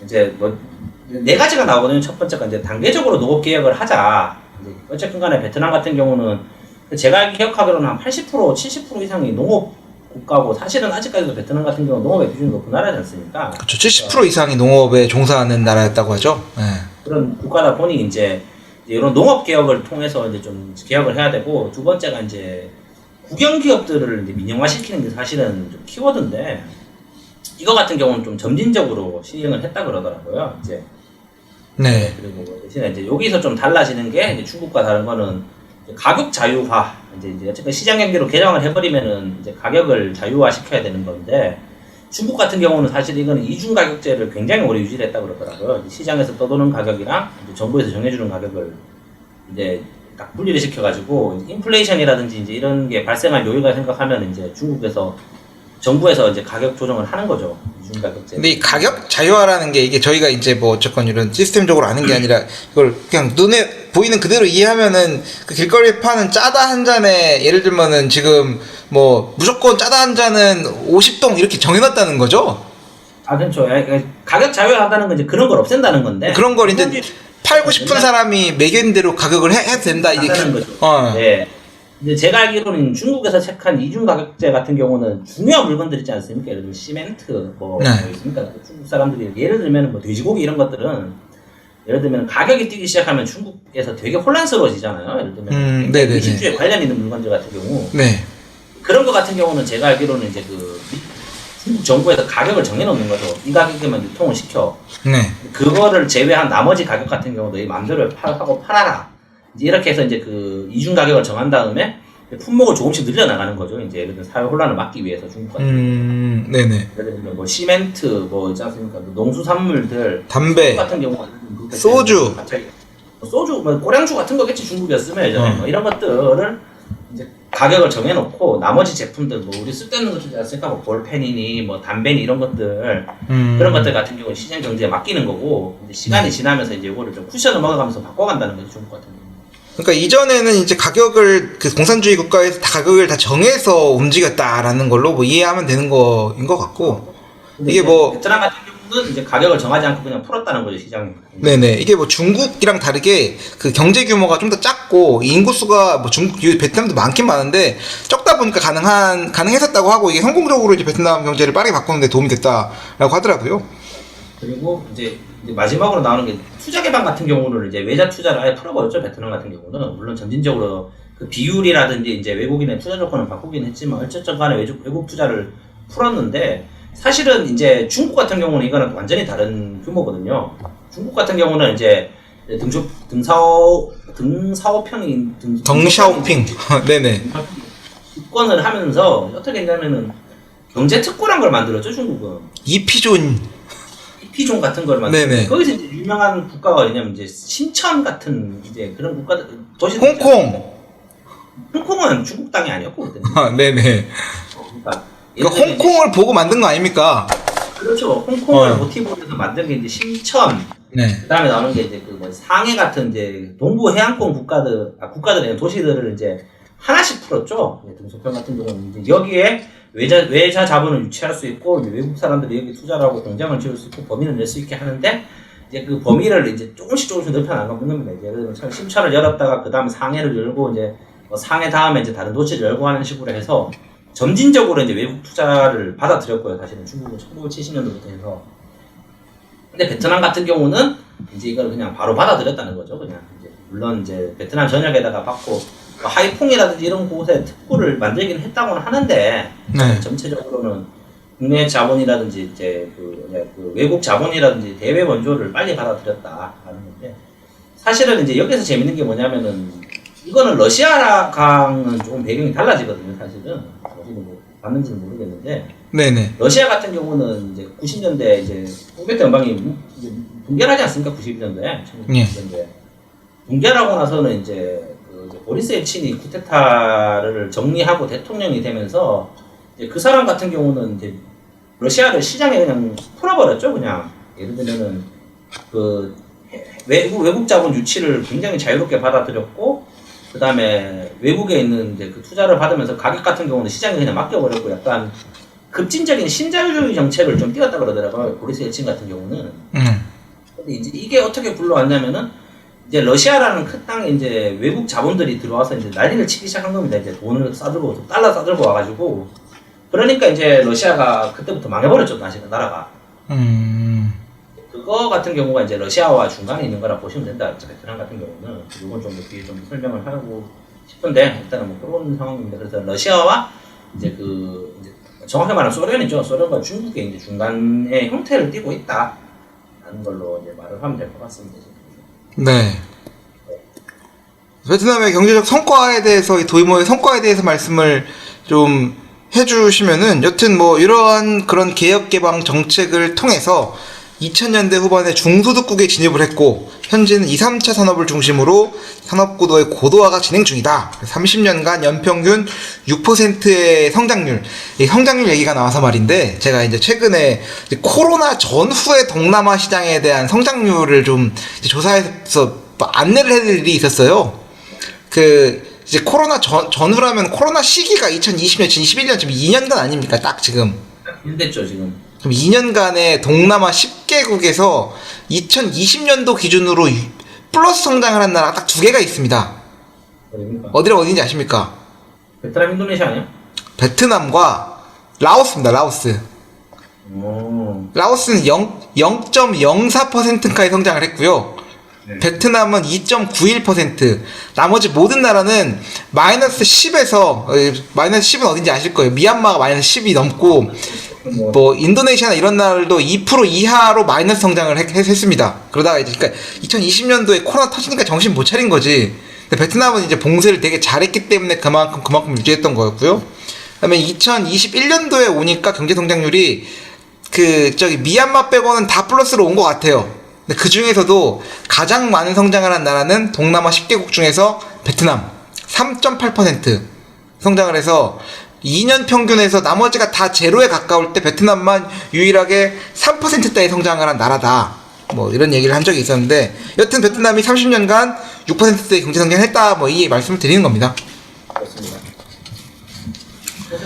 이제 뭐 네 가지가 나오거든요. 첫 번째가 이제 단계적으로 농업 개혁을 하자. 이제 어쨌든 간에 베트남 같은 경우는 제가 기억하기로는 한 80% 70% 이상이 농업 국가고 사실은 아직까지도 베트남 같은 경우는 농업의 비중이 높은 나라지 않습니까? 그렇죠. 70% 이상이 농업에 종사하는 나라였다고 하죠. 네. 그런 국가다 보니 이제 이런 농업 개혁을 통해서 이제 좀 개혁을 해야 되고 두 번째가 이제 국영 기업들을 이제 민영화시키는 게 사실은 좀 키워드인데 이거 같은 경우는 좀 점진적으로 시행을 했다 그러더라고요. 이제 네. 그리고 대신에 이제 여기서 좀 달라지는 게 이제 중국과 다른 거는 가격 자유화 이제 어쨌든 시장 경제로 개정을 해버리면은 이제 가격을 자유화 시켜야 되는 건데 중국 같은 경우는 사실 이거는 이중 가격제를 굉장히 오래 유지를 했다 그러더라고요. 시장에서 떠도는 가격이랑 이제 정부에서 정해주는 가격을 이제 딱 분리를 시켜가지고 인플레이션이라든지 이제 이런 게 발생할 요일을 생각하면 이제 중국에서 정부에서 이제 가격 조정을 하는 거죠. 이중 가격제. 근데 이 가격 자유화라는 게 이게 저희가 이제 뭐 어쨌건 이런 시스템적으로 아는 게 아니라 이걸 그냥 눈에 보이는 그대로 이해하면은 그 길거리에 파는 짜다 한 잔에 예를 들면은 지금 뭐 무조건 짜다 한 잔은 50동 이렇게 정해놨다는 거죠. 아 그렇죠. 가격 자유화한다는 건 이제 그런 걸 없앤다는 건데. 그런 걸 이제 팔고 싶은 사람이 매긴 대로 가격을 해도 된다 이게 한다는 거죠. 네. 근데 제가 알기로는 중국에서 책한 이중 가격제 같은 경우는 중요한 물건들 있지 않습니까? 예를 들면 시멘트 뭐 있습니까? 중국 사람들이 예를 들면 뭐 돼지고기 이런 것들은 예를 들면 가격이 뛰기 시작하면 중국에서 되게 혼란스러워지잖아요. 예를 들면 미식주에 관련 있는 물건들 같은 경우 그런 거 같은 경우는 제가 알기로는 이제 그 중국 정부에서 가격을 정해놓는 거죠. 이 가격에만 유통을 시켜. 그거를 제외한 나머지 가격 같은 경우도 이 맘대로 하고 팔아라. 이제 이렇게 해서 이제 그 이중 가격을 정한 다음에 품목을 조금씩 늘려나가는 거죠. 이제 예를 들면 사회 혼란을 막기 위해서 중국 같은 경우. 예를 들면 뭐 시멘트 뭐 있지 않습니까? 농수산물들, 담배 같은 경우, 소주, 소주, 뭐 고량주 같은 거겠지 중국이었으면 예전에 뭐 이런 것들을 이제 가격을 정해놓고 나머지 제품들 뭐 우리 쓸데없는 것들 있지 않습니까? 뭐 볼펜이니 뭐 담배니 이런 것들 그런 것들 같은 경우는 시장 경제에 맡기는 거고 이제 시간이 지나면서 이제 이거를 좀 쿠션을 먹어가면서 바꿔간다는 거죠 중국 같은 경우. 그러니까 이전에는 이제 가격을 그 공산주의 국가에서 다 가격을 다 정해서 움직였다라는 걸로 뭐 이해하면 되는 거인 것 같고 이게 뭐 베트남 같은 경우는 이제 가격을 정하지 않고 그냥 풀었다는 거죠 시장이. 네네 이게 뭐 중국이랑 다르게 그 경제 규모가 좀 더 작고 인구수가 뭐 중국 베트남도 많긴 많은데 적다 보니까 가능했었다고 하고 이게 성공적으로 이제 베트남 경제를 빠르게 바꾸는 데 도움이 됐다라고 하더라고요. 그리고 이제 마지막으로 나오는 게 투자 개방 같은 경우는 이제 외자 투자를 아예 풀어버렸죠. 베트남 같은 경우는 물론 점진적으로 그 비율이라든지 이제 외국인의 투자 조건을 바꾸긴 했지만 어쨌든 간에 외국 투자를 풀었는데 사실은 이제 중국 같은 경우는 이거는 완전히 다른 규모거든요. 중국 같은 경우는 이제 덩샤오핑 네네 입건을 하면서 어떻게 했냐면은 경제 특구란 걸 만들었죠 중국은. 이피존 같은 걸 만들었죠. 거기서 이제 유명한 국가가 어디냐면 이제 신천 같은 이제 그런 국가들 도시 홍콩 홍콩은 중국 땅이 아니었거든요. 아, 네네. 그러니까 홍콩을 보고 만든 거 아닙니까? 그렇죠. 홍콩을 모티브로 해서 만든 게 이제 심천, 네. 그 다음에 나오는 게 이제 그 뭐 상해 같은 이제 동부 해안권 국가들의 도시들을 이제 하나씩 풀었죠. 등소평 같은 경우는 이제 여기에 외자 자본을 유치할 수 있고, 이제 외국 사람들이 여기 투자를 하고 공장을 지을 수 있고 범위를 낼 수 있게 하는데, 이제 그 범위를 이제 조금씩 넓혀나가는 겁니다. 이제 예를 들면 심천을 열었다가 그 다음에 상해를 열고, 이제 뭐 상해 다음에 이제 다른 도시를 열고 하는 식으로 해서 점진적으로 이제 외국 투자를 받아들였고요. 사실은 중국은 1970년도부터 해서. 근데 베트남 같은 경우는 이제 이걸 그냥 바로 받아들였다는 거죠. 그냥 이제 물론 이제 베트남 전역에다가 받고 뭐 하이퐁이라든지 이런 곳에 특구를 만들긴 했다고는 하는데, 네. 전체적으로는 국내 자본이라든지 이제 그 외국 자본이라든지 대외 원조를 빨리 받아들였다라는 건데, 사실은 이제 여기서 재밌는 게 뭐냐면은 이거는 러시아랑은 조금 배경이 달라지거든요. 사실은 뭐 봤는지는 모르겠는데, 네네. 러시아 같은 경우는 이제 90년대 이제 소비에트 연방이 붕괴하지 않습니까? 92년도에 1990년도에 붕괴하고 나서는 이제 보리스 엘친이 쿠데타를 정리하고 대통령이 되면서 이제 그 사람 같은 경우는 이제 러시아를 시장에 그냥 풀어버렸죠. 그냥 예를 들면은 그 외국 자본 유치를 굉장히 자유롭게 받아들였고, 그 다음에 외국에 있는 이제 그 투자를 받으면서 가격 같은 경우는 시장에 그냥 맡겨버렸고, 약간 급진적인 신자유주의 정책을 좀 띄웠다 그러더라고요. 보리스 엘친 같은 경우는. 근데 이제 이게 어떻게 굴러왔냐면은 이제 러시아라는 큰 땅에 이제 외국 자본들이 들어와서 이제 난리를 치기 시작한 겁니다. 이제 돈을 싸들고 달러 싸들고 와가지고, 그러니까 이제 러시아가 그때부터 망해버렸죠. 다시 그 나라가. 그거 같은 경우가 이제 러시아와 중간에 있는 거라 보시면 된다. 베트남 같은 경우는 이건 좀 뒤에 좀 설명을 하고 싶은데, 일단은 뭐 그런 상황입니다. 그래서 러시아와 이제 이제 정확히 말하면 소련이죠. 소련과 중국의 이제 중간의 형태를 띠고 있다라는 걸로 이제 말을 하면 될 것 같습니다. 네. 베트남의 경제적 성과에 대해서, 이 도이모의 성과에 대해서 말씀을 좀 해주시면은, 여튼 뭐 이러한 그런 개혁 개방 정책을 통해서 2000년대 후반에 중소득국에 진입을 했고, 현재는 2, 3차 산업을 중심으로 산업구도의 고도화가 진행 중이다. 30년간 연평균 6%의 성장률, 이 성장률 얘기가 나와서 말인데, 제가 이제 최근에 코로나 전후의 동남아 시장에 대한 성장률을 좀 조사해서 안내를 해드릴 일이 있었어요. 이제 코로나 전후라면 코로나 시기가 2020년, 2021년, 지금 2년간 아닙니까? 딱 지금. 됐죠, 지금. 그럼 2년간의 동남아 10개국에서 2020년도 기준으로 플러스 성장을 한 나라가 딱 2개가 있습니다. 어디입니까? 어딘지 아십니까? 베트남, 인도네시아 아니야? 베트남과 라오스입니다. 라오스. 라오스는 0.04%까지 성장을 했고요. 네. 베트남은 2.91%, 나머지 모든 나라는 마이너스 10에서, 마이너스 10은 어딘지 아실 거예요. 미얀마가 마이너스 10이 넘고, 뭐 인도네시아나 이런 나라들도 2% 이하로 마이너스 성장을 했습니다. 그러다가 이제 그러니까 2020년도에 코로나 터지니까 정신 못 차린 거지. 근데 베트남은 이제 봉쇄를 되게 잘했기 때문에 그만큼 유지했던 거였고요. 그다음에 2021년도에 오니까 경제 성장률이 미얀마 빼고는 다 플러스로 온 것 같아요. 근데 그 중에서도 가장 많은 성장을 한 나라는 동남아 10개국 중에서 베트남 3.8% 성장을 해서 2년 평균에서 나머지가 다 제로에 가까울 때 베트남만 유일하게 3%대의 성장을 한 나라다. 뭐 이런 얘기를 한 적이 있었는데, 여튼 베트남이 30년간 6%대의 경제 성장을 했다. 뭐 이 말씀을 드리는 겁니다. 그렇습니다.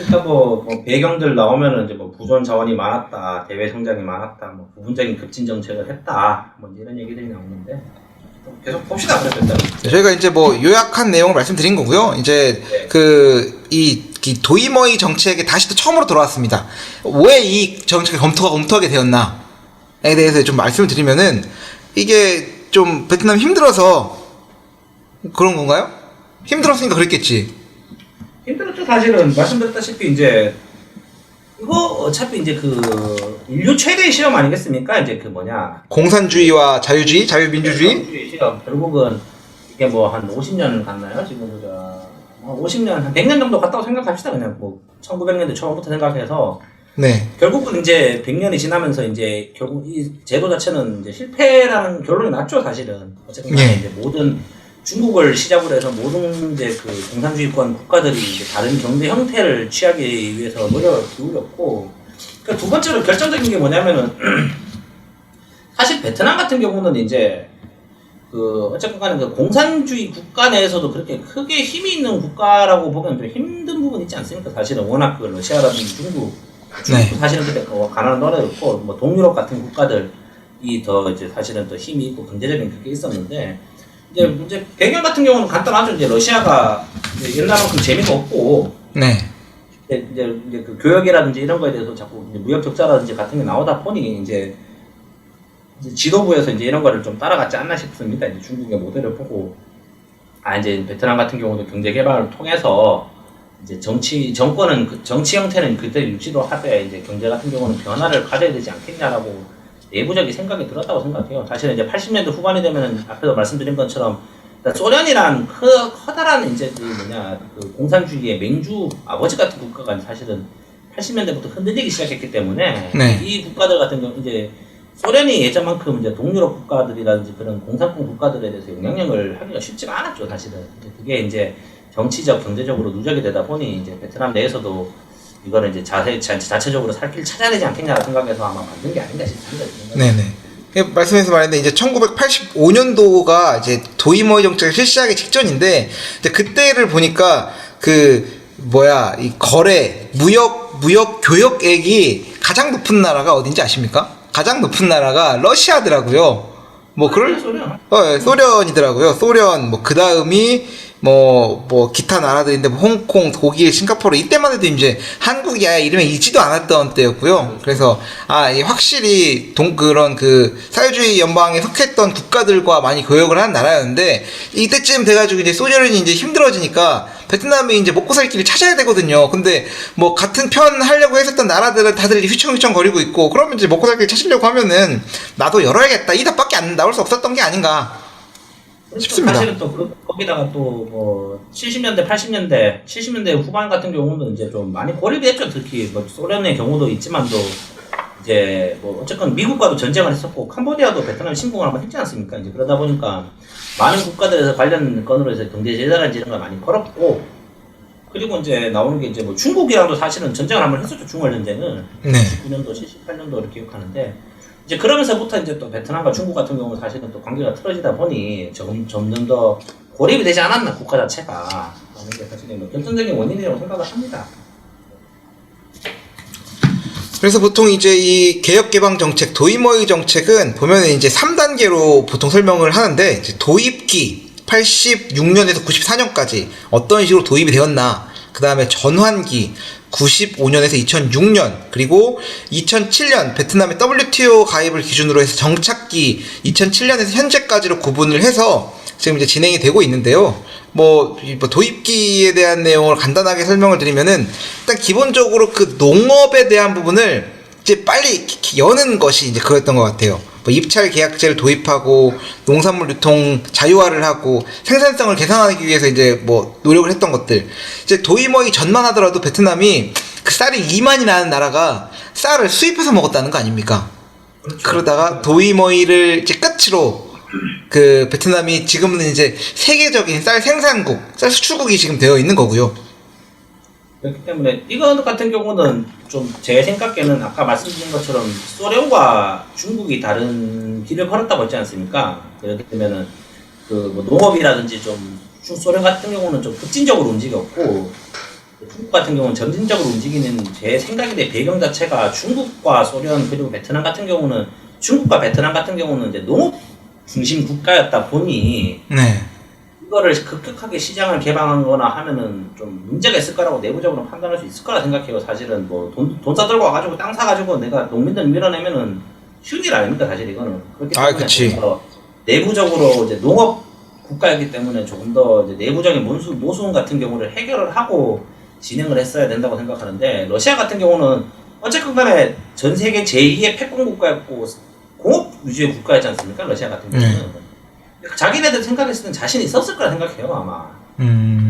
일단 뭐 배경들 나오면은 이제 뭐 부존 자원이 많았다, 대외 성장이 많았다, 뭐 부분적인 급진 정책을 했다, 뭐 이런 얘기들이 나오는데 계속 봅시다. 그랬던. 저희가 이제 뭐 요약한 내용을 말씀드린 거고요. 이제 네. 이 도이머이 정책에 다시 또 처음으로 돌아왔습니다. 왜 이 정책이 검토하게 되었나에 대해서 좀 말씀을 드리면은, 이게 좀 베트남 힘들어서 그런 건가요? 힘들었으니까 그랬겠지. 힘들었죠. 사실은 말씀드렸다시피 이제 이거 어차피 이제 인류 최대의 시험 아니겠습니까? 이제 공산주의와 자유주의, 자유민주주의. 시험. 결국은 이게 뭐 한 50년 갔나요? 지금 50년, 한 100년 정도 갔다고 생각합시다. 그냥 뭐 1900년대 처음부터 생각해서. 네. 결국은 이제 100년이 지나면서 이제 결국 이 제도 자체는 이제 실패라는 결론이 났죠. 사실은. 어쨌든 네. 이제 모든 중국을 시작으로 해서 모든 이제 그 공산주의권 국가들이 이제 다른 경제 형태를 취하기 위해서 노력을 기울였고, 그 두 번째로 결정적인 게 뭐냐면은 사실 베트남 같은 경우는 이제 그 어쨌건 간에 그 공산주의 국가 내에서도 그렇게 크게 힘이 있는 국가라고 보기는 좀 힘든 부분이 있지 않습니까? 사실은 워낙 그 러시아라든지 중국도 사실은 그때 가난한 나라였고, 뭐 동유럽 같은 국가들이 더 이제 사실은 더 힘이 있고 경제적인 그게 있었는데, 이제 배경 같은 경우는 간단하죠. 이제 러시아가 이제 옛날만큼 재미가 없고, 이제 그 교역이라든지 이런 거에 대해서 자꾸 이제 무역 적자라든지 같은 게 나오다 보니 이제 지도부에서 이제 이런 거를 좀 따라갔지 않나 싶습니다. 이제 중국의 모델을 보고, 이제 베트남 같은 경우도 경제 개발을 통해서 이제 정권은 정치 형태는 그대로 유지로 하되 이제 경제 같은 경우는 변화를 가져야 되지 않겠냐라고 내부적인 생각이 들었다고 생각해요. 사실은 이제 80년대 후반이 되면은 앞에서 말씀드린 것처럼 소련이란 커다란 이제 그 공산주의의 맹주 아버지 같은 국가가 사실은 80년대부터 흔들리기 시작했기 때문에 이 국가들 같은 경우 이제 소련이 예전만큼 이제 동유럽 국가들이라든지 그런 공산권 국가들에 대해서 영향력을 하기가 쉽지가 않았죠, 사실은. 그게 이제 정치적, 경제적으로 누적이 되다 보니 이제 베트남 내에서도 이거는 이제 자체적으로 살 길을 찾아야 되지 않겠냐고 생각해서 아마 만든 게 아닌가 싶습니다. 말씀해서 말했는데 이제 1985년도가 이제 도이머이 정책을 실시하기 직전인데, 이제 그때를 보니까 이 거래, 무역 교역액이 가장 높은 나라가 어딘지 아십니까? 가장 높은 나라가 러시아더라고요. 소련이더라고요. 소련, 그 다음이 기타 나라들인데, 홍콩, 독일, 싱가포르, 이때만 해도 이제 한국이 아예 이름에 있지도 않았던 때였고요. 그래서, 확실히, 그런 사회주의 연방에 속했던 국가들과 많이 교역을 한 나라였는데, 이때쯤 돼가지고 이제 소련이 이제 힘들어지니까, 베트남이 이제 먹고 살 길을 찾아야 되거든요. 근데, 같은 편 하려고 했었던 나라들은 다들 휘청휘청 거리고 있고, 그러면 이제 먹고 살 길 찾으려고 하면은, 나도 열어야겠다. 이 답밖에 나올 수 없었던 게 아닌가 싶습니다. 사실은 또 거기다가 또 70년대, 70년대 후반 같은 경우는 이제 좀 많이 고립이 됐죠. 특히 소련의 경우도 있지만도 이제 어쨌건 미국과도 전쟁을 했었고 캄보디아도 베트남 침공을 한번 했지 않습니까? 이제 그러다 보니까 많은 국가들에서 관련 건으로 해서 경제 제재라든지 이런 걸 많이 걸었고, 그리고 이제 나오는 게 이제 중국이랑도 사실은 전쟁을 한번 했었죠. 중월 전쟁을 19년도, 78년도를 기억하는데. 이제 그러면서부터 이제 또 베트남과 중국 같은 경우는 사실은 또 관계가 틀어지다 보니 점점 더 고립이 되지 않았나, 국가 자체가. 하는 게 사실은 결정적인 원인이라고 생각을 합니다. 그래서 보통 이제 이 개혁개방 정책, 도이머이 정책은 보면은 이제 3단계로 보통 설명을 하는데, 이제 도입기 86년에서 94년까지 어떤 식으로 도입이 되었나, 그 다음에 전환기 95년에서 2006년, 그리고 2007년 베트남의 WTO 가입을 기준으로 해서 정착기 2007년에서 현재까지로 구분을 해서 지금 이제 진행이 되고 있는데요. 도입기에 대한 내용을 간단하게 설명을 드리면은, 일단 기본적으로 농업에 대한 부분을 이제 빨리 여는 것이 이제 그거였던 것 같아요. 입찰 계약제를 도입하고 농산물 유통 자유화를 하고 생산성을 개선하기 위해서 이제 노력을 했던 것들. 이제 도이머이 전만 하더라도 베트남이 쌀이 2만이 나는 나라가 쌀을 수입해서 먹었다는 거 아닙니까? 그렇죠. 그러다가 도이머이를 이제 끝으로 베트남이 지금은 이제 세계적인 쌀 생산국, 쌀 수출국이 지금 되어 있는 거고요. 그렇기 때문에 이거 같은 경우는 좀 제 생각에는 아까 말씀드린 것처럼 소련과 중국이 다른 길을 걸었다고 했지 않습니까? 예를 들면은 농업이라든지 좀 소련 같은 경우는 좀 급진적으로 움직였고, 중국 같은 경우는 점진적으로 움직이는, 제 생각인데 배경 자체가 중국과 소련 그리고 베트남 같은 경우는, 중국과 베트남 같은 경우는 이제 농업 중심 국가였다 보니 이거를 급격하게 시장을 개방한 거나 하면은 좀 문제가 있을 거라고 내부적으로 판단할 수 있을 거라 생각해요. 사실은 돈 싸들고 와가지고 땅 사가지고 내가 농민들 밀어내면은 쉬운 일 아닙니까, 사실 이거는. 그렇기 때문에 내부적으로 이제 농업 국가이기 때문에 조금 더 이제 내부적인 모순 같은 경우를 해결을 하고 진행을 했어야 된다고 생각하는데, 러시아 같은 경우는 어쨌든 간에 전 세계 제2의 패권 국가였고 공업 위주의 국가였지 않습니까, 러시아 같은 경우는. 자기네들 생각했을 땐 자신이 있었을 거라 생각해요, 아마.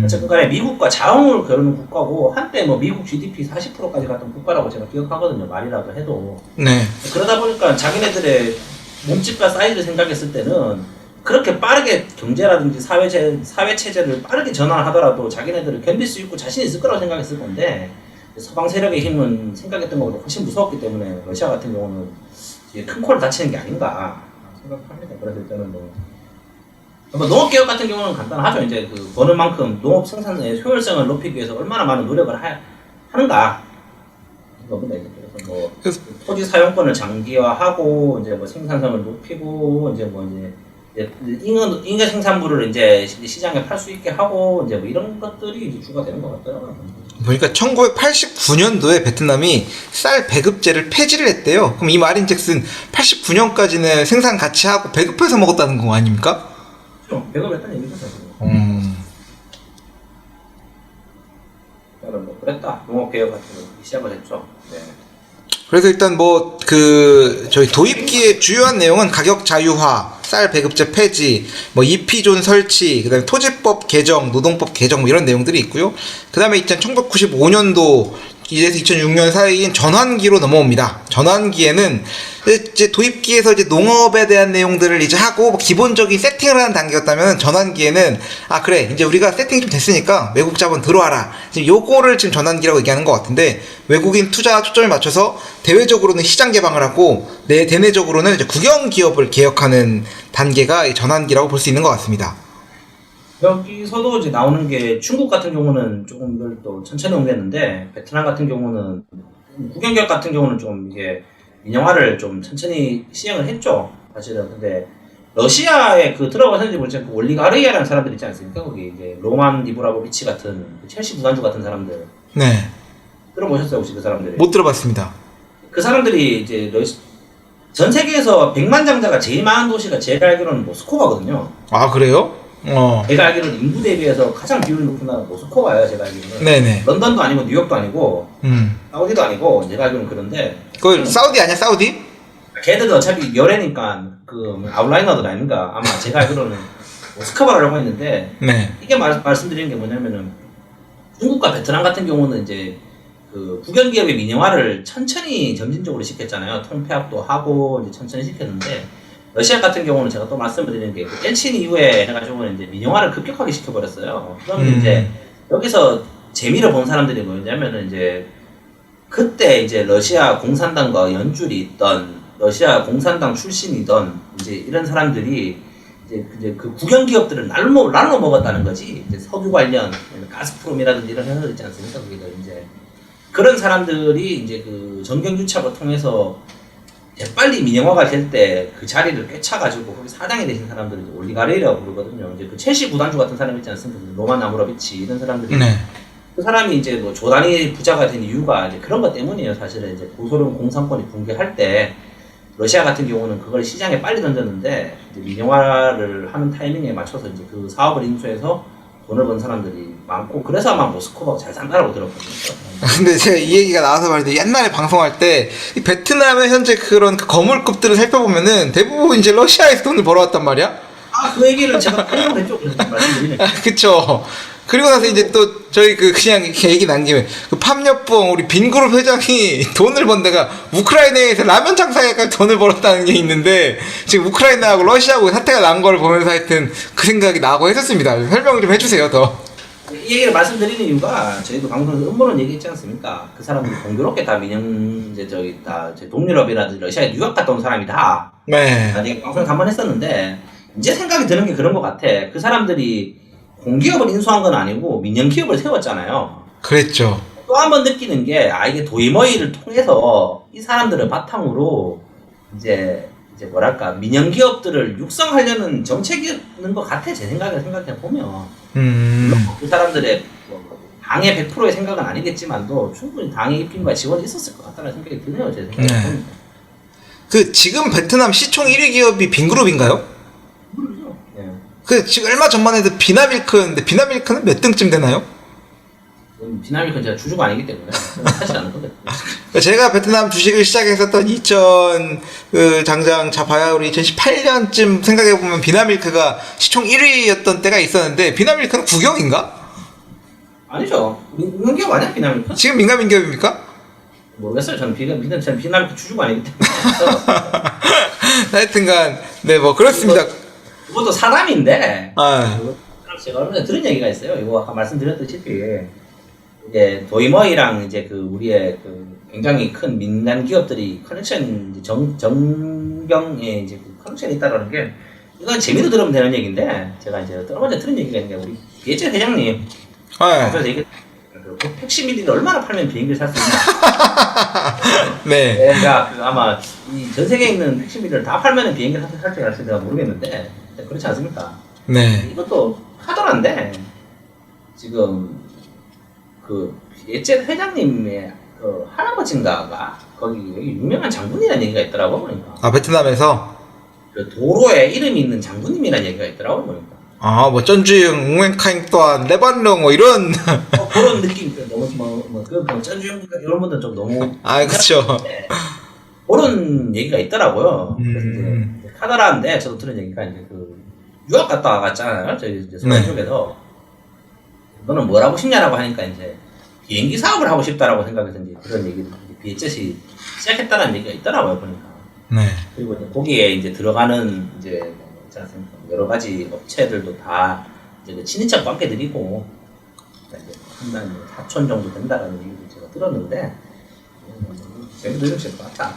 어쨌든 간에 미국과 자웅을 겨루는 국가고, 한때 미국 GDP 40%까지 갔던 국가라고 제가 기억하거든요, 말이라도 해도. 그러다 보니까 자기네들의 몸집과 사이즈를 생각했을 때는 그렇게 빠르게 경제라든지 사회 체제를 빠르게 전환하더라도 자기네들을 견딜 수 있고 자신 있을 거라고 생각했을 건데 서방 세력의 힘은 생각했던 것보다 훨씬 무서웠기 때문에 러시아 같은 경우는 큰 코를 다치는 게 아닌가 생각합니다. 그래서 저는 뭐 농업 개혁 같은 경우는 간단하죠. 이제 그 버는 만큼 농업 생산의 효율성을 높이기 위해서 얼마나 많은 노력을 하는가. 이겁니다. 그래서 뭐 토지 사용권을 장기화하고 이제 뭐 생산성을 높이고 이제 인근 생산물을 이제 시장에 팔 수 있게 하고 이제 뭐 이런 것들이 이제 주가 되는 것 같더라고요. 보니까 1989년도에 베트남이 쌀 배급제를 폐지를 했대요. 그럼 이 말인즉슨 89년까지는 생산 같이 하고 배급해서 먹었다는 거 아닙니까? 그렇죠. 배급했다는 얘기죠, 사실. 뭐 그랬다. 농업 개혁 같은 거 시작을 했죠. 네. 그래서 일단 저희 도입기의 주요한 내용은 가격 자유화, 쌀 배급제 폐지, EP존 설치, 그다음에 토지법 개정, 노동법 개정 이런 내용들이 있고요. 그다음에 1995년도 이제서 2006년 사이인 전환기로 넘어옵니다. 전환기에는 이제 도입기에서 이제 농업에 대한 내용들을 이제 하고 기본적인 세팅을 하는 단계였다면 전환기에는 그래 이제 우리가 세팅이 좀 됐으니까 외국 자본 들어와라. 지금 요거를 지금 전환기라고 얘기하는 것 같은데 외국인 투자 초점을 맞춰서 대외적으로는 시장 개방을 하고 대내적으로는 이제 국영 기업을 개혁하는 단계가 이 전환기라고 볼 수 있는 것 같습니다. 여기서도 이제 나오는 게 중국 같은 경우는 조금 이걸 또 천천히 옮겼는데 베트남 같은 경우는 국영기업 같은 경우는 좀 이게 민영화를 좀 천천히 시행을 했죠. 사실은. 근데 러시아에 들어가서는지 모르지만 그 올리가르이아라는 사람들 있지 않습니까? 거기 이제 로만 이브라보비치 같은 첼시 구단주 같은 사람들. 네. 들어보셨어요 혹시 그 사람들이? 못 들어봤습니다. 그 사람들이 이제 전 세계에서 100만 장자가 제일 많은 도시가 제가 알기로는 모스크바거든요. 아 그래요? 제가 알기로는 인구 대비해서 가장 비율이 높은 나라가 모스크바예요. 제가 알기로는. 네네. 런던도 아니고 뉴욕도 아니고 사우디도 아니고 제가 알기로는 그런데 그거 사우디 아니야 사우디? 걔들도 어차피 열애니까 아웃라이너들 아닌가 아마 제가 알기로는 모스크바라고 했는데 네. 이게 말씀드리는 게 뭐냐면은 중국과 베트남 같은 경우는 이제 그 국영기업의 민영화를 천천히 점진적으로 시켰잖아요. 통폐합도 하고 이제 천천히 시켰는데 러시아 같은 경우는 제가 또 말씀을 드리는 게 엘친 이후에 해가지고는 이제 민영화를 급격하게 시켜버렸어요. 그러면 이제 여기서 재미를 본 사람들이 뭐냐면은 이제 그때 이제 러시아 공산당과 연줄이 있던 러시아 공산당 출신이던 이제 이런 사람들이 이제 그 국영기업들을 날로 먹었다는 거지. 이제 석유 관련 가스프롬이라든지 이런 회사들 있지 않습니까? 그게 이제 그런 사람들이 이제 그 정경유착을 통해서 빨리 민영화가 될 때 그 자리를 꿰차가지고 거기 사장이 되신 사람들을 이제 올리가르이라고 부르거든요. 이제 그 첼시 구단주 같은 사람 있지 않습니까? 로만 아브라비치 이런 사람들이 네. 그 사람이 이제 뭐 조단위 부자가 된 이유가 이제 그런 것 때문이에요. 사실은 이제 고소련 공산권이 붕괴할 때 러시아 같은 경우는 그걸 시장에 빨리 던졌는데 이제 민영화를 하는 타이밍에 맞춰서 이제 그 사업을 인수해서 돈을 번 사람들이 많고 그래서 아마 모스크바가 잘 산다라고 들었거든요. 근데 제가 이 얘기가 나와서 말인데 옛날에 방송할 때 이 베트남의 현재 그런 그 거물급들을 살펴보면은 대부분 이제 러시아에서 돈을 벌어왔단 말이야. 그 얘기를 제가 방금 했죠. 그래서 말씀드리네. 그쵸. 그리고 나서 이제 또 저희 그냥 이렇게 얘기 난 김에 그 팜여봉 우리 빈그룹 회장이 돈을 번 데가 우크라이나에서 라면 장사에까지 돈을 벌었다는 게 있는데 지금 우크라이나하고 러시아하고 사태가 난 걸 보면서 하여튼 그 생각이 나고 했었습니다. 설명 좀 해주세요 더. 이 얘기를 말씀드리는 이유가 저희도 방송에서 음모론 얘기했지 않습니까? 그 사람들이 공교롭게 다 동유럽이라든지 러시아에 뉴욕 갔다 온 사람이 다. 네. 내가 방송에서 한번 했었는데 이제 생각이 드는 게 그런 것 같아. 그 사람들이 공기업을 인수한 건 아니고 민영기업을 세웠잖아요. 그랬죠. 또 한 번 느끼는 게 이게 도이머이를 통해서 이 사람들을 바탕으로 이제 뭐랄까 민영기업들을 육성하려는 정책이었는 것 같아. 제 생각에 보면 그 사람들의 당의 100%의 생각은 아니겠지만도 충분히 당의 입김과 지원이 있었을 것 같다는 생각이 드네요. 제 생각에 보면. 그 지금 베트남 시총 1위 기업이 빈그룹인가요? 모르죠. 예. 그 지금 얼마 전만 해도 비나밀크였는데 비나밀크는 몇 등쯤 되나요? 비나밀크는 제가 주주가 아니기 때문에 사실 않는 건데. 제가 베트남 주식을 시작했었던 장장 봐야 우리 2018년쯤 생각해보면 비나밀크가 시총 1위였던 때가 있었는데 비나밀크는 국영인가? 아니죠. 민기업 아니야 비나밀크? 지금 민간민기업입니까? 모르겠어요. 저는 비나밀크 주주가 아니기 때문에. 하여튼간 네 뭐 그렇습니다. 그것도 사람인데 아, 제가 얼마 전에 들은 얘기가 있어요. 이거 아까 말씀드렸다시피 이제 도이머이랑 이제 그 우리의 그 굉장히 큰 민간 기업들이 커넥션 이제 정경에 이제 그 커넥션이 있다라는 게 이건 재미로 들으면 되는 얘기인데 제가 이제 얼마 전에 들은 얘기가 있는데 우리 비에제 회장님 아, 그래서 이게 그 팩시밀리를 얼마나 팔면 비행기를 살 수 있나? 네. 그러니까 그 아마 이 전 세계에 있는 팩시밀리를 다 팔면은 비행기를 살지 할지 내가 모르겠는데 그렇지 않습니까? 네. 이것도 하더란데 지금 그 예전 회장님의 그 할아버지인가가 거기 여기 유명한 장군이라는 얘기가 있더라고 보니까 아, 베트남에서? 그 도로에 이름이 있는 장군님이라는 얘기가 있더라고 보니까 아, 뭐, 전주영, 웅wen카잉 또한, 레반롱, 뭐, 이런. 그런 느낌 너무 그 전주영 이런 분들 좀 너무 아, 그쵸. 그런 얘기가 있더라고요. 그래서 이제 카나다인데 저도 들은 얘기가 이제 그 유학 갔다 와갔잖아요. 저희 이제 소련 네. 쪽에서 너는 뭘 하고 싶냐라고 하니까 이제 비행기 사업을 하고 싶다라고 생각해서 이제 그런 얘기를 비에젯이 시작했다는 얘기가 있더라고요 보니까. 네. 그리고 이제 거기에 이제 들어가는 이제 뭐 있지 않습니까? 여러 가지 업체들도 다 이제 그 친인척 관계들이고 이제 한 4천 정도 된다라는 얘기를 제가 들었는데 재미도 있을 것 같다.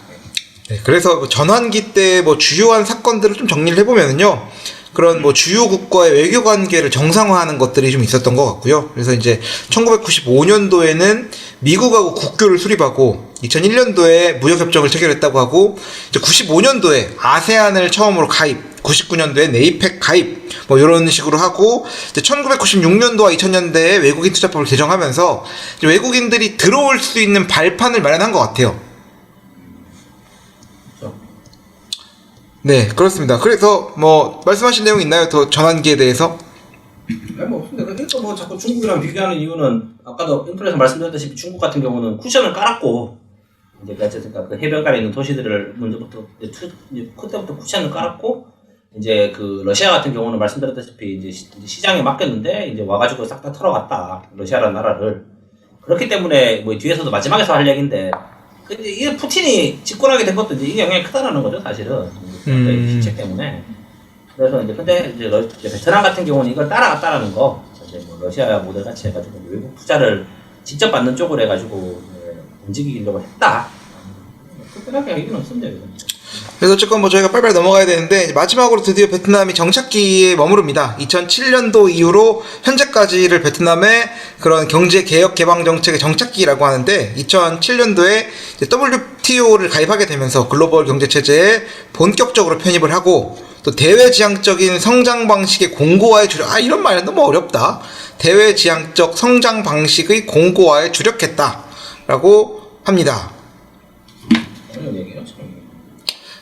네, 그래서 그 전환기 때 뭐 주요한 사건들을 좀 정리를 해보면은요. 그런 뭐 주요 국가의 외교 관계를 정상화하는 것들이 좀 있었던 것 같고요. 그래서 이제 1995년도에는 미국하고 국교를 수립하고 2001년도에 무역협정을 체결했다고 하고 이제 95년도에 아세안을 처음으로 가입, 99년도에 네이펙 가입 뭐 이런 식으로 하고 이제 1996년도와 2000년대에 외국인 투자법을 개정하면서 이제 외국인들이 들어올 수 있는 발판을 마련한 것 같아요. 네, 그렇습니다. 그래서 뭐 말씀하신 내용 있나요? 더 전환기에 대해서? 아니 뭐 없습니다. 그러니까 뭐 자꾸 중국이랑 비교하는 이유는 아까도 인터넷에서 말씀드렸다시피 중국 같은 경우는 쿠션을 깔았고 이제 그 해변가에 있는 도시들을 먼저부터 그때부터 쿠션을 깔았고 이제 그 러시아 같은 경우는 말씀드렸다시피 이제 시장에 맡겼는데 이제 와가지고 싹 다 털어갔다 러시아라는 나라를 그렇기 때문에 뭐 뒤에서도 마지막에서 할 얘기인데 근데 이게 푸틴이 집권하게 된 것도 이제 이게 영향이 크다라는 거죠 사실은 시책 때문에 그래서 이제 근데 이제 베트남 같은 경우는 이걸 따라갔다라는 거 이제 뭐 러시아 모델 같이 해가지고 외국 투자를 직접 받는 쪽으로 해가지고 움직이려고 했다. 특별하게 얘기는 없습니다. 그래서 어쨌건 뭐 저희가 빨리빨리 넘어가야 되는데 이제 마지막으로 드디어 베트남이 정착기에 머무릅니다. 2007년도 이후로 현재까지를 베트남의 그런 경제 개혁 개방 정책의 정착기라고 하는데 2007년도에 WTO를 가입하게 되면서 글로벌 경제 체제에 본격적으로 편입을 하고 또 대외지향적인 성장 방식의 공고화에 이런 말은 너무 어렵다. 대외지향적 성장 방식의 공고화에 주력했다라고 합니다.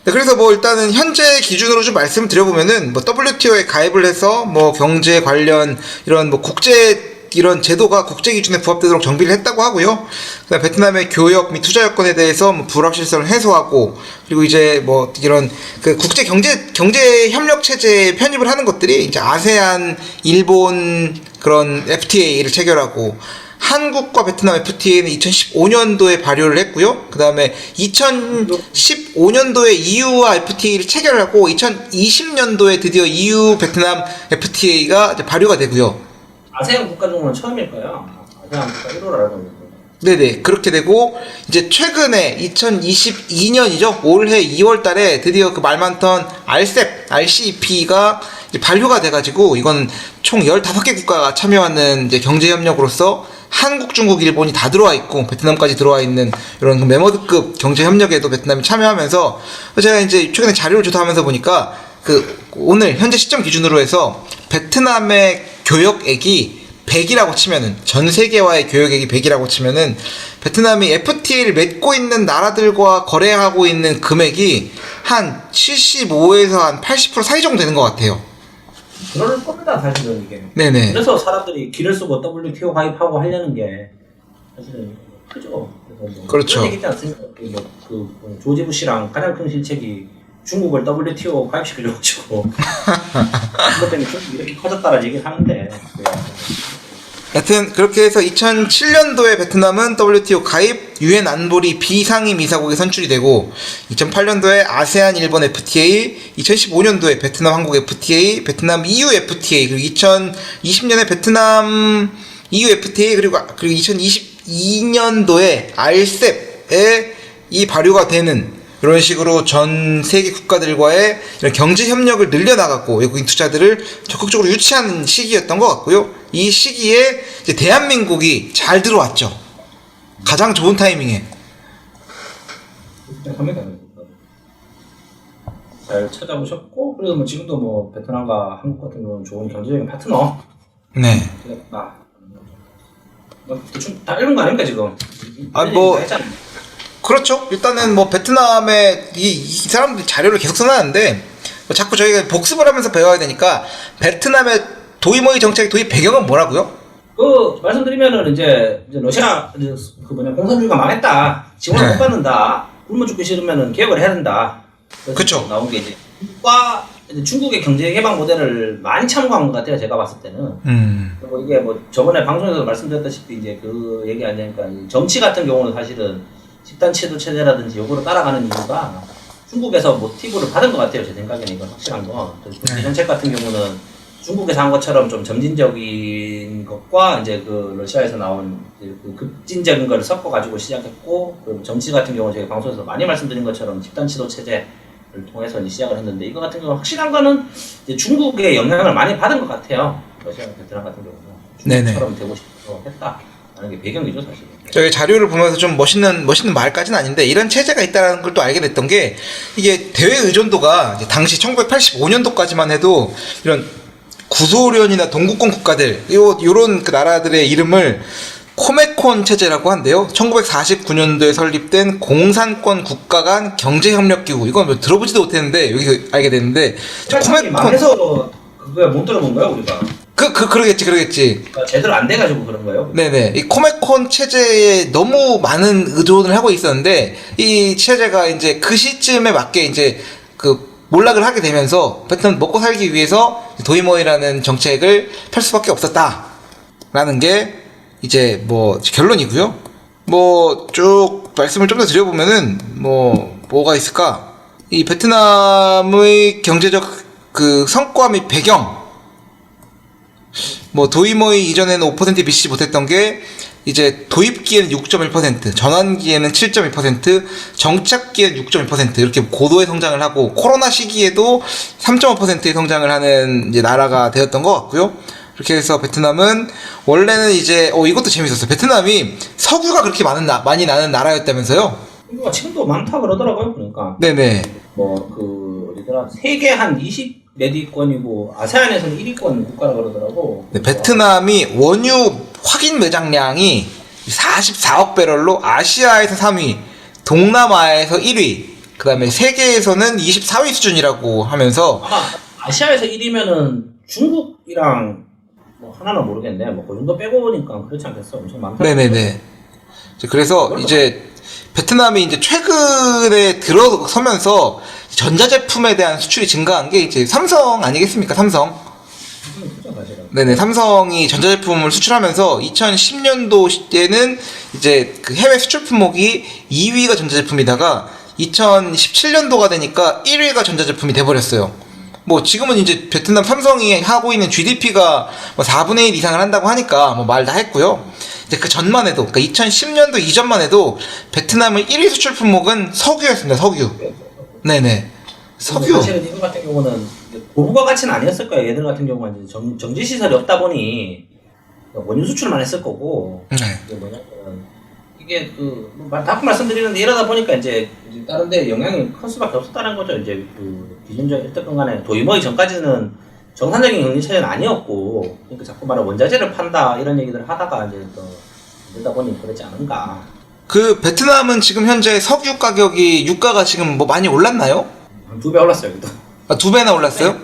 네, 그래서 뭐 일단은 현재 기준으로 좀 말씀을 드려보면은 뭐 WTO에 가입을 해서 뭐 경제 관련 이런 뭐 국제 이런 제도가 국제 기준에 부합되도록 정비를 했다고 하고요. 그다음 베트남의 교역 및 투자 여건에 대해서 뭐 불확실성을 해소하고 그리고 이제 뭐 이런 그 국제 경제 협력 체제에 편입을 하는 것들이 이제 아세안, 일본 그런 FTA를 체결하고 한국과 베트남 FTA는 2015년도에 발효를 했고요. 그 다음에 2015년도에 EU와 FTA를 체결하고 2020년도에 드디어 EU 베트남 FTA가 발효가 되고요. 아세안 국가 중에는 처음일까요? 아세안 국가 1호를 알고 있는데. 네네, 그렇게 되고 이제 최근에 2022년이죠. 올해 2월 달에 드디어 그 말 많던 RCEP가 발효가 돼가지고 이건 총 15개 국가가 참여하는 이제 경제협력으로서 한국, 중국, 일본이 다 들어와 있고 베트남까지 들어와 있는 이런 그 메머드급 경제협력에도 베트남이 참여하면서 제가 이제 최근에 자료를 조사하면서 보니까 그 오늘 현재 시점 기준으로 해서 베트남의 교역액이 100이라고 치면은 전 세계와의 교역액이 100이라고 치면은 베트남이 FTA를 맺고 있는 나라들과 거래하고 있는 금액이 한 75에서 한 80% 사이 정도 되는 것 같아요. 그럴 겁니다, 사실은 이게. 네네. 그래서 사람들이 길을 쓰고 WTO 가입하고 하려는 게 사실은 크죠. 그래서 뭐 그렇죠. 그런 얘기 있지 않습니까? 조지 부시랑 가장 큰 실책이 중국을 WTO 가입시키려고 그것 때문에 중국이 이렇게 커졌다라는 얘기를 하는데 여튼 그렇게 해서 2007년도에 베트남은 WTO 가입, UN 안보리 비상임 이사국에 선출이 되고 2008년도에 아세안 일본 FTA, 2015년도에 베트남 한국 FTA, 베트남 EU FTA, 그리고 2020년에 베트남 EU FTA, 그리고 2022년도에 RCEP에 이 발효가 되는 이런 식으로 전 세계 국가들과의 이런 경제 협력을 늘려나갔고 외국인 투자들을 적극적으로 유치하는 시기였던 것 같고요. 이 시기에 이제 대한민국이 잘 들어왔죠. 가장 좋은 타이밍에. 잘 찾아보셨고, 그래서 뭐 지금도 뭐 베트남과 한국 같은 경우는 좋은 경제적인 파트너. 네. 대충 다 이런 거 아닙니까 지금? 그렇죠. 일단은 뭐 베트남의 이 사람들이 자료를 계속 써놨는데 뭐 자꾸 저희가 복습을 하면서 배워야 되니까 베트남의 도이모이 정책 도입 배경은 뭐라고요? 말씀드리면은 이제 러시아 공산주의가 망했다, 지원을 못 받는다, 굶어 죽기 싫으면은 개혁을 해야 된다. 그쵸. 나온 게 이제 미국과 중국의 경제 개방 모델을 많이 참고한 것 같아요, 제가 봤을 때는. 그리고 이게 뭐 저번에 방송에서 말씀드렸다시피 이제 그 얘기 아니니까 정치 같은 경우는 사실은 집단 치도 체제라든지 요거를 따라가는 이유가 중국에서 모티브를 받은 것 같아요, 제 생각에는. 이건 확실한 건. 이 정책 같은 경우는 중국에서 한 것처럼 좀 점진적인 것과 이제 그 러시아에서 나온 그 급진적인 걸 섞어가지고 시작했고, 그리고 정치 같은 경우는 제가 방송에서 많이 말씀드린 것처럼 집단 치도 체제를 통해서 이제 시작을 했는데, 이거 같은 경우 확실한 거는 이제 중국의 영향을 많이 받은 것 같아요. 러시아, 베트남 같은 경우는. 중국처럼 되고 싶어서 했다라는 게 배경이죠, 사실. 저희 자료를 보면서 좀 멋있는 말까지는 아닌데 이런 체제가 있다는 걸 또 알게 됐던 게, 이게 대외 의존도가 이제 당시 1985년도까지만 해도 이런 구소련이나 동구권 국가들 요런 그 나라들의 이름을 코메콘 체제라고 한대요. 1949년도에 설립된 공산권 국가 간 경제협력기구. 이건 뭐 들어보지도 못했는데 여기서 알게 됐는데, 코메콘 망해서 그거야 못 들어본 거야 우리가. 그러겠지. 그러니까 제대로 안 돼가지고 그런 거예요. 네네. 이 코메콘 체제에 너무 많은 의존을 하고 있었는데, 이 체제가 이제 그 시점에 맞게 이제 그 몰락을 하게 되면서 베트남 먹고 살기 위해서 도이모이라는 정책을 펼 수밖에 없었다라는 게 이제 뭐 결론이고요. 뭐 쭉 말씀을 좀 더 드려보면은 뭐가 있을까? 이 베트남의 경제적 그 성과 및 배경, 뭐 도이모이 이전에는 5% 미치지 못했던 게 이제 도입기에는 6.1%, 전환기에는 7.1%, 정착기에는 6.1% 이렇게 고도의 성장을 하고, 코로나 시기에도 3.5%의 성장을 하는 이제 나라가 되었던 것 같고요. 그렇게 해서 베트남은 원래는 이제 이것도 재밌었어요. 베트남이 석유가 그렇게 많이 나는 나라였다면서요? 그러니까 지금도 많다 그러더라고요. 그러니까. 네네. 어디더라? 세계 한 20 몇 위권이고 아세안에서는 1위권 국가라 그러더라고. 네, 베트남이 원유 확인 매장량이 44억 배럴로 아시아에서 3위, 동남아에서 1위, 그 다음에 세계에서는 24위 수준이라고 하면서, 아마 아시아에서 1위면은 중국이랑 뭐 하나는 모르겠네. 뭐 그 정도 빼고 보니까 그렇지 않겠어? 엄청 많다. 네네네. 그래서 이제 베트남이 이제 최근에 들어서면서 전자제품에 대한 수출이 증가한 게 이제 삼성 아니겠습니까? 삼성. 네네. 삼성이 전자제품을 수출하면서 2010년도 때는 이제 그 해외 수출 품목이 2위가 전자제품이다가 2017년도가 되니까 1위가 전자제품이 돼버렸어요. 뭐 지금은 이제 베트남 삼성이 하고 있는 GDP가 뭐 4분의 1 이상을 한다고 하니까 뭐 말 다 했고요. 이제 그 전만 해도, 그러니까 2010년도 이전만 해도 베트남의 1위 수출 품목은 석유였습니다. 석유. 네네. 석유. 사실은 이거 같은 경우는 고부가 가치는 아니었을 거예요. 얘들 같은 경우는 이제 정지 시설이 없다 보니 원유 수출만 했을 거고. 네. 이게 뭐냐면 이게 자꾸 말씀드리는데 이러다 보니까 이제 다른데 영향이 클 수밖에 없었다는 거죠. 이제 기존적 어쨌든 간에 도이모이 전까지는 정상적인 경제 체제는 아니었고, 그러니까 자꾸 말해 원자재를 판다 이런 얘기들을 하다가 이제 또 이러다 보니 그렇지 않은가. 그 베트남은 지금 현재 석유 가격이 유가가 지금 뭐 많이 올랐나요? 한 2배 올랐어요. 또. 2배나 올랐어요? 네.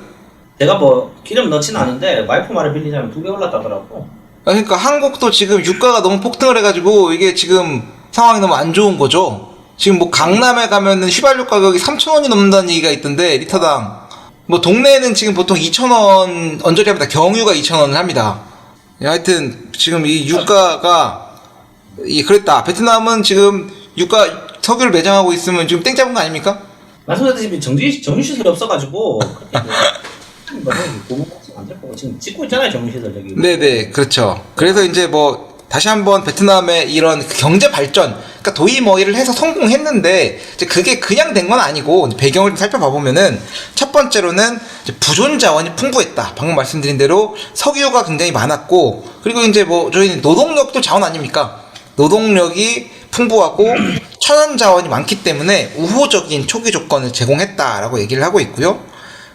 제가 뭐 기름 넣지는 않은데 와이프 말을 빌리자면 2배 올랐다더라고. 그러니까 한국도 지금 유가가 너무 폭등을 해가지고 이게 지금 상황이 너무 안 좋은 거죠. 지금 뭐 강남에 가면은 휘발유 가격이 3,000원이 넘는다는 얘기가 있던데, 리터당. 뭐 동네에는 지금 보통 2,000원 언저리 합니다. 경유가 2,000원을 합니다. 하여튼 지금 이 유가가 그랬다. 베트남은 지금 유가 석유를 매장하고 있으면 지금 땡 잡은 거 아닙니까? 말씀하셨다시피 정유시설이 없어가지고 안될 거고 지금 짓고 있잖아요 정유시설 저기. 네네 그렇죠. 그래서 이제 뭐 다시 한번 베트남의 이런 경제 발전, 그러니까 도이머이를 해서 성공했는데 이제 그게 그냥 된 건 아니고 배경을 좀 살펴봐 보면은 첫 번째로는 이제 부존 자원이 풍부했다. 방금 말씀드린 대로 석유가 굉장히 많았고, 그리고 이제 뭐 저희는 노동력도 자원 아닙니까? 노동력이 풍부하고 천연 자원이 많기 때문에 우호적인 초기 조건을 제공했다라고 얘기를 하고 있고요.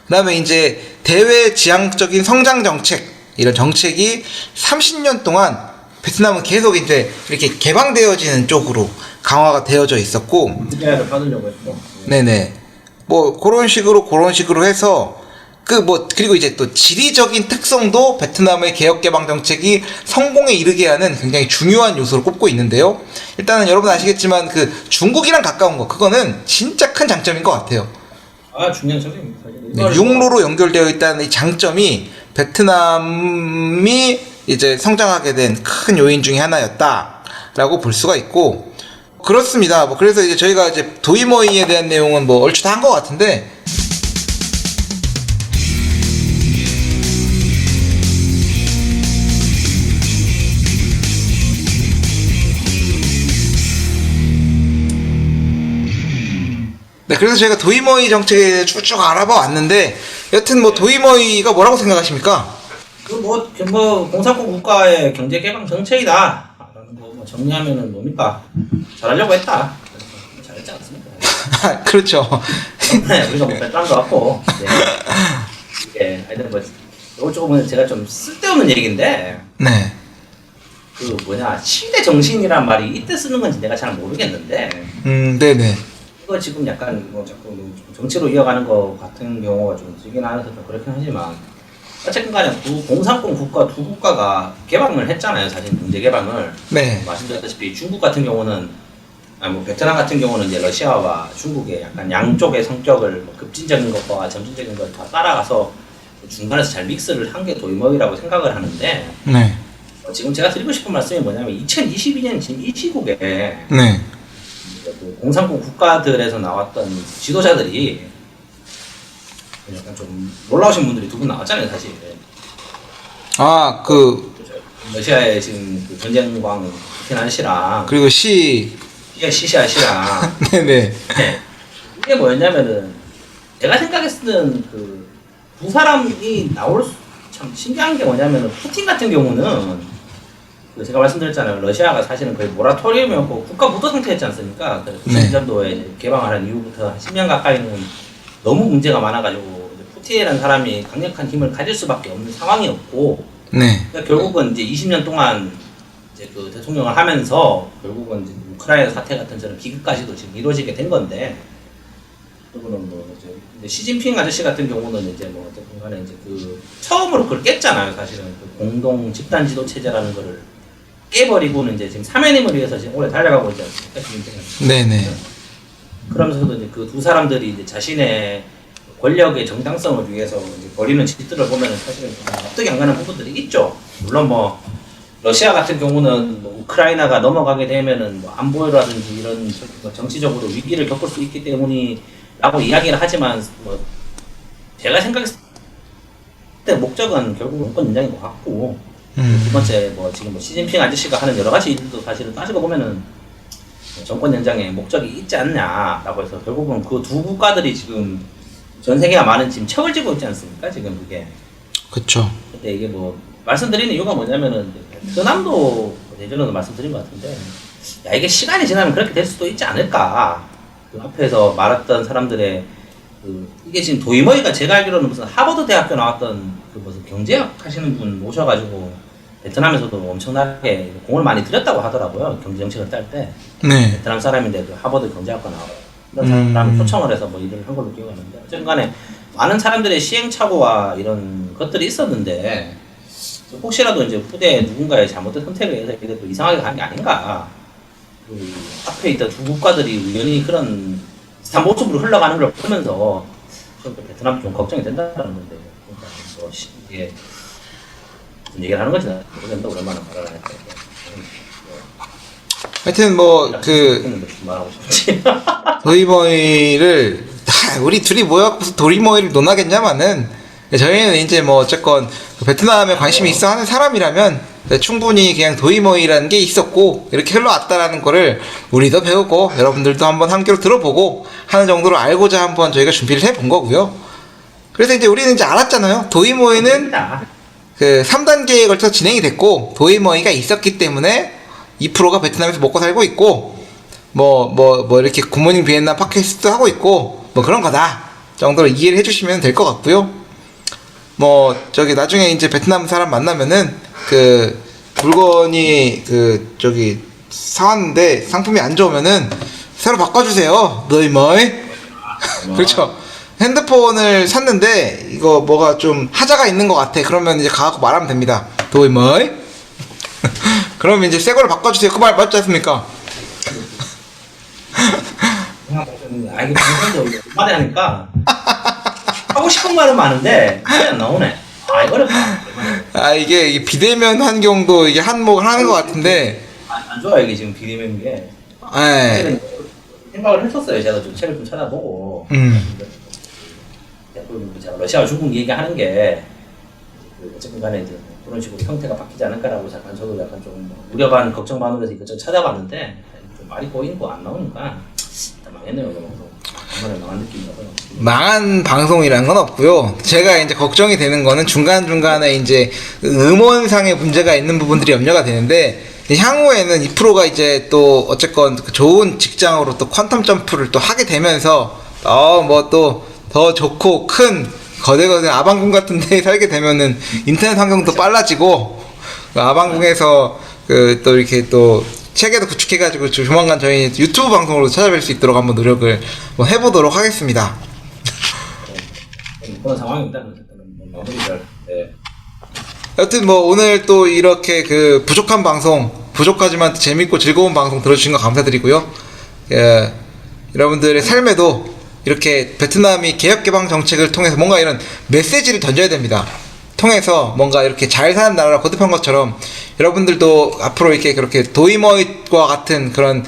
그다음에 이제 대외 지향적인 성장 정책, 이런 정책이 30년 동안 베트남은 계속 이제 이렇게 개방되어지는 쪽으로 강화가 되어져 있었고, 투자를 받으려고 했고. 네네, 뭐 그런 식으로 해서 그리고 이제 또 지리적인 특성도 베트남의 개혁 개방 정책이 성공에 이르게 하는 굉장히 중요한 요소를 꼽고 있는데요. 일단은 여러분 아시겠지만 그 중국이랑 가까운 거, 그거는 진짜 큰 장점인 것 같아요. 중요한 점입니다. 네, 육로로 연결되어 있다는 이 장점이 베트남이 이제 성장하게 된 큰 요인 중에 하나였다라고 볼 수가 있고, 그렇습니다. 뭐 그래서 이제 저희가 이제 도이머이에 대한 내용은 뭐 얼추 다 한 것 같은데, 네, 그래서 저희가 도이머이 정책에 쭉쭉 알아봐 왔는데, 여튼 뭐 도이머이가 뭐라고 생각하십니까? 뭐 공산국 국가의 경제 개방 정책이다. 뭐 정리하면은 뭡니까? 잘하려고 했다. 잘했지 않습니까? 그렇죠. 네, 우리가 뭐 베트남도 왔고. 이게 하여튼 뭐 이거 조금은 제가 좀 쓸데없는 얘기인데. 네. 시대 정신이란 말이 이때 쓰는 건지 내가 잘 모르겠는데. 네네. 이거 지금 약간 뭐 자꾸 정치로 이어가는 거 같은 경우가 좀 들긴 하면서 좀 그렇긴 하지만, 어쨌든 간에 공산권 국가 두 국가가 개방을 했잖아요. 사실 경제 개방을. 네. 말씀드렸다시피 중국 같은 경우는, 뭐 베트남 같은 경우는 이제 러시아와 중국의 약간 양쪽의 성격을 뭐 급진적인 것과 점진적인 걸 다 따라가서 중간에서 잘 믹스를 한 게 도이머이라고 생각을 하는데, 네. 지금 제가 드리고 싶은 말씀이 뭐냐면 2022년 지금 이 시국에 네. 그 공산국 국가들에서 나왔던 지도자들이 약간 좀 놀라우신 분들이 두 분 나왔잖아요, 사실. 러시아의 지금 그 전쟁광 푸틴 씨랑 그리고 시시아 씨랑 네네. 네. 이게 뭐였냐면은 제가 생각했을 그 두 사람이 참 신기한 게 뭐냐면은 푸틴 같은 경우는 제가 말씀드렸잖아요. 러시아가 사실은 거의 모라토리움이었고 국가 무도 상태였지 않습니까? 90년도에 개방하는 이후부터 한 10년 가까이는 너무 문제가 많아가지고 푸틴이라는 사람이 강력한 힘을 가질 수밖에 없는 상황이었고, 네. 그러니까 결국은 이제 20년 동안 이제 그 대통령을 하면서 결국은 이제 우크라이나 사태 같은 저런 비극까지도 지금 이루어지게 된 건데, 그리고는 뭐 이제 시진핑 아저씨 같은 경우는 이제 뭐 어쨌든 간에 이제 그 처음으로 그걸 깼잖아요. 사실은 그 공동 집단 지도 체제라는 거를 깨버리고는 이제 지금 사면임을 위해서 지금 오래 달려가고 있지 않습니까? 네네. 그러면서도 이제 그 두 사람들이 이제 자신의 권력의 정당성을 위해서 이제 벌이는 짓들을 보면 사실은 납득이 안 가는 부분들이 있죠. 물론 뭐 러시아 같은 경우는 뭐 우크라이나가 넘어가게 되면은 뭐 안보라든지 이런 정치적으로 위기를 겪을 수 있기 때문이라고 이야기를 하지만, 뭐 제가 생각했을 때 목적은 결국 정권 연장인 것 같고, 두 번째 뭐 지금 뭐 시진핑 아저씨가 하는 여러 가지 일도 사실은 따지고 보면은 정권 연장에 목적이 있지 않냐라고 해서 결국은 그 두 국가들이 지금 전 세계가 많은 지금 척을 지고 있지 않습니까? 지금 그게. 그쵸. 근데 이게 뭐 말씀드리는 이유가 뭐냐면은 베트남도 예전에도 말씀드린 것 같은데, 야 이게 시간이 지나면 그렇게 될 수도 있지 않을까. 그 앞에서 말했던 사람들의 이게 지금 도이머이가 제가 알기로는 무슨 하버드 대학교 나왔던 그 무슨 경제학 하시는 분 모셔가지고 베트남에서도 엄청나게 공을 많이 들였다고 하더라고요. 경제 정책을 딸 때. 네. 베트남 사람인데 그 하버드 경제학과 나와요. 그런 사람이 초청을 해서 뭐 일을 한 걸로 기억하는데, 어쨌든 간에 많은 사람들의 시행착오와 이런 것들이 있었는데, 혹시라도 이제 후대에 누군가의 잘못된 선택에 의해서 이게 또 이상하게 가는 게 아닌가. 그 앞에 있던 두 국가들이 우연히 그런 비슷한 모습으로 흘러가는 걸 보면서 좀 베트남도 좀 걱정이 된다는 건데, 그러니까 뭐 이게 무슨 얘기를 하는 거지 나 모르겠는데 오랜만에 말을 하니까 하여튼 뭐 그 말하고 싶지. 도이모이를 우리 둘이 모여서 도이모이를 논하겠냐마는 저희는 이제 뭐 어쨌건 베트남에 관심이 있어 하는 사람이라면 충분히 그냥 도이모이라는 게 있었고 이렇게 흘러왔다라는 거를 우리도 배우고 여러분들도 한번 한 귀로 들어보고 하는 정도로 알고자 한번 저희가 준비를 해본 거고요. 그래서 이제 우리는 이제 알았잖아요. 도이모이는 그 3단계에 걸쳐서 진행이 됐고 도이모이가 있었기 때문에 2%가 베트남에서 먹고 살고 있고 뭐 이렇게 굿모닝 비엔나 팟캐스트도 하고 있고 뭐 그런 거다 정도로 이해를 해주시면 될 것 같고요. 뭐 저기 나중에 이제 베트남 사람 만나면은 그 물건이 그 저기 사왔는데 상품이 안 좋으면은 새로 바꿔주세요. 너희 뭐이? 그렇죠. 핸드폰을 샀는데 이거 뭐가 좀 하자가 있는 것 같아. 그러면 이제 가갖고 말하면 됩니다. 너희 뭐이? 그러면 이제 새 걸로 바꿔주세요. 그 말 맞지 않습니까? 아 이게 방송도 말이 하니까 하고 싶은 말은 많은데 말이 안 나오네. 아 이거 어렵다. 아 이게 비대면 환경도 이게 한몫을 하는 것 같은데. 안 좋아 이게 지금 비대면 게. 예. 생각을 했었어요. 제가 좀 책을 좀 찾아보고. 제가 러시아가 죽은 얘기하는 게 어쨌든 간에 이제 그런 식으로 형태가 바뀌지 않을까라고 잠깐 저도 약간 좀 우려 반 걱정 반으로 해서 이것저것 찾아봤는데 좀 말이 꼬이고 안 나오니까 일단 망했네요. 정말 망한 느낌이라서. 망한 방송이란 건 없고요. 제가 이제 걱정이 되는 거는 중간중간에 이제 음원상의 문제가 있는 부분들이 염려가 되는데 향후에는 2%가 이제 또 어쨌건 좋은 직장으로 또 퀀텀 점프를 또 하게 되면서 뭐 또 더 좋고 큰 거대거대 아방궁 같은 데에 살게 되면은 인터넷 환경도 빨라지고 아방궁에서 그 또 이렇게 또 체계도 구축해가지고 조만간 저희 유튜브 방송으로 찾아뵐 수 있도록 한번 노력을 뭐 해보도록 하겠습니다. 그런 상황입니다. 마무리를. 네. 여튼 뭐 오늘 또 이렇게 그 부족한 방송, 부족하지만 재밌고 즐거운 방송 들어주신 거 감사드리고요. 예, 여러분들의 삶에도 이렇게 베트남이 개혁개방 정책을 통해서 뭔가 이런 메시지를 던져야 됩니다. 통해서 뭔가 이렇게 잘 사는 나라라 거듭한 것처럼 여러분들도 앞으로 이렇게 그렇게 도이머잇과 같은 그런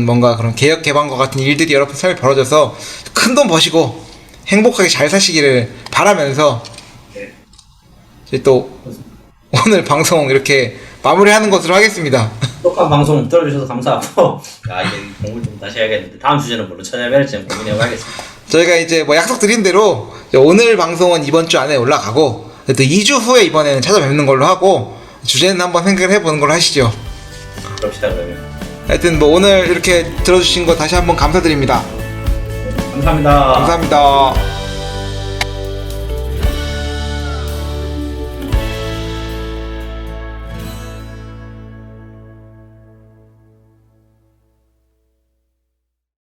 뭔가 그런 개혁 개방과 같은 일들이 여러분 삶에 벌어져서 큰 돈 버시고 행복하게 잘 사시기를 바라면서 이제 또 오늘 방송 이렇게 마무리하는 것으로 하겠습니다. 똑똑한 방송 들어주셔서 감사하고 야 이제 공부를 좀 다시 해야겠는데 다음 주제는 뭘로 찾아뵐지 고민해봐야겠습니다. 저희가 이제 뭐 약속드린 대로 오늘 방송은 이번 주 안에 올라가고 또 2주 후에 이번에는 찾아뵙는 걸로 하고 주제는 한번 생각을 해보는 걸로 하시죠. 그럽시다 그러면. 하여튼 뭐 오늘 이렇게 들어주신 거 다시 한번 감사드립니다. 감사합니다. 감사합니다.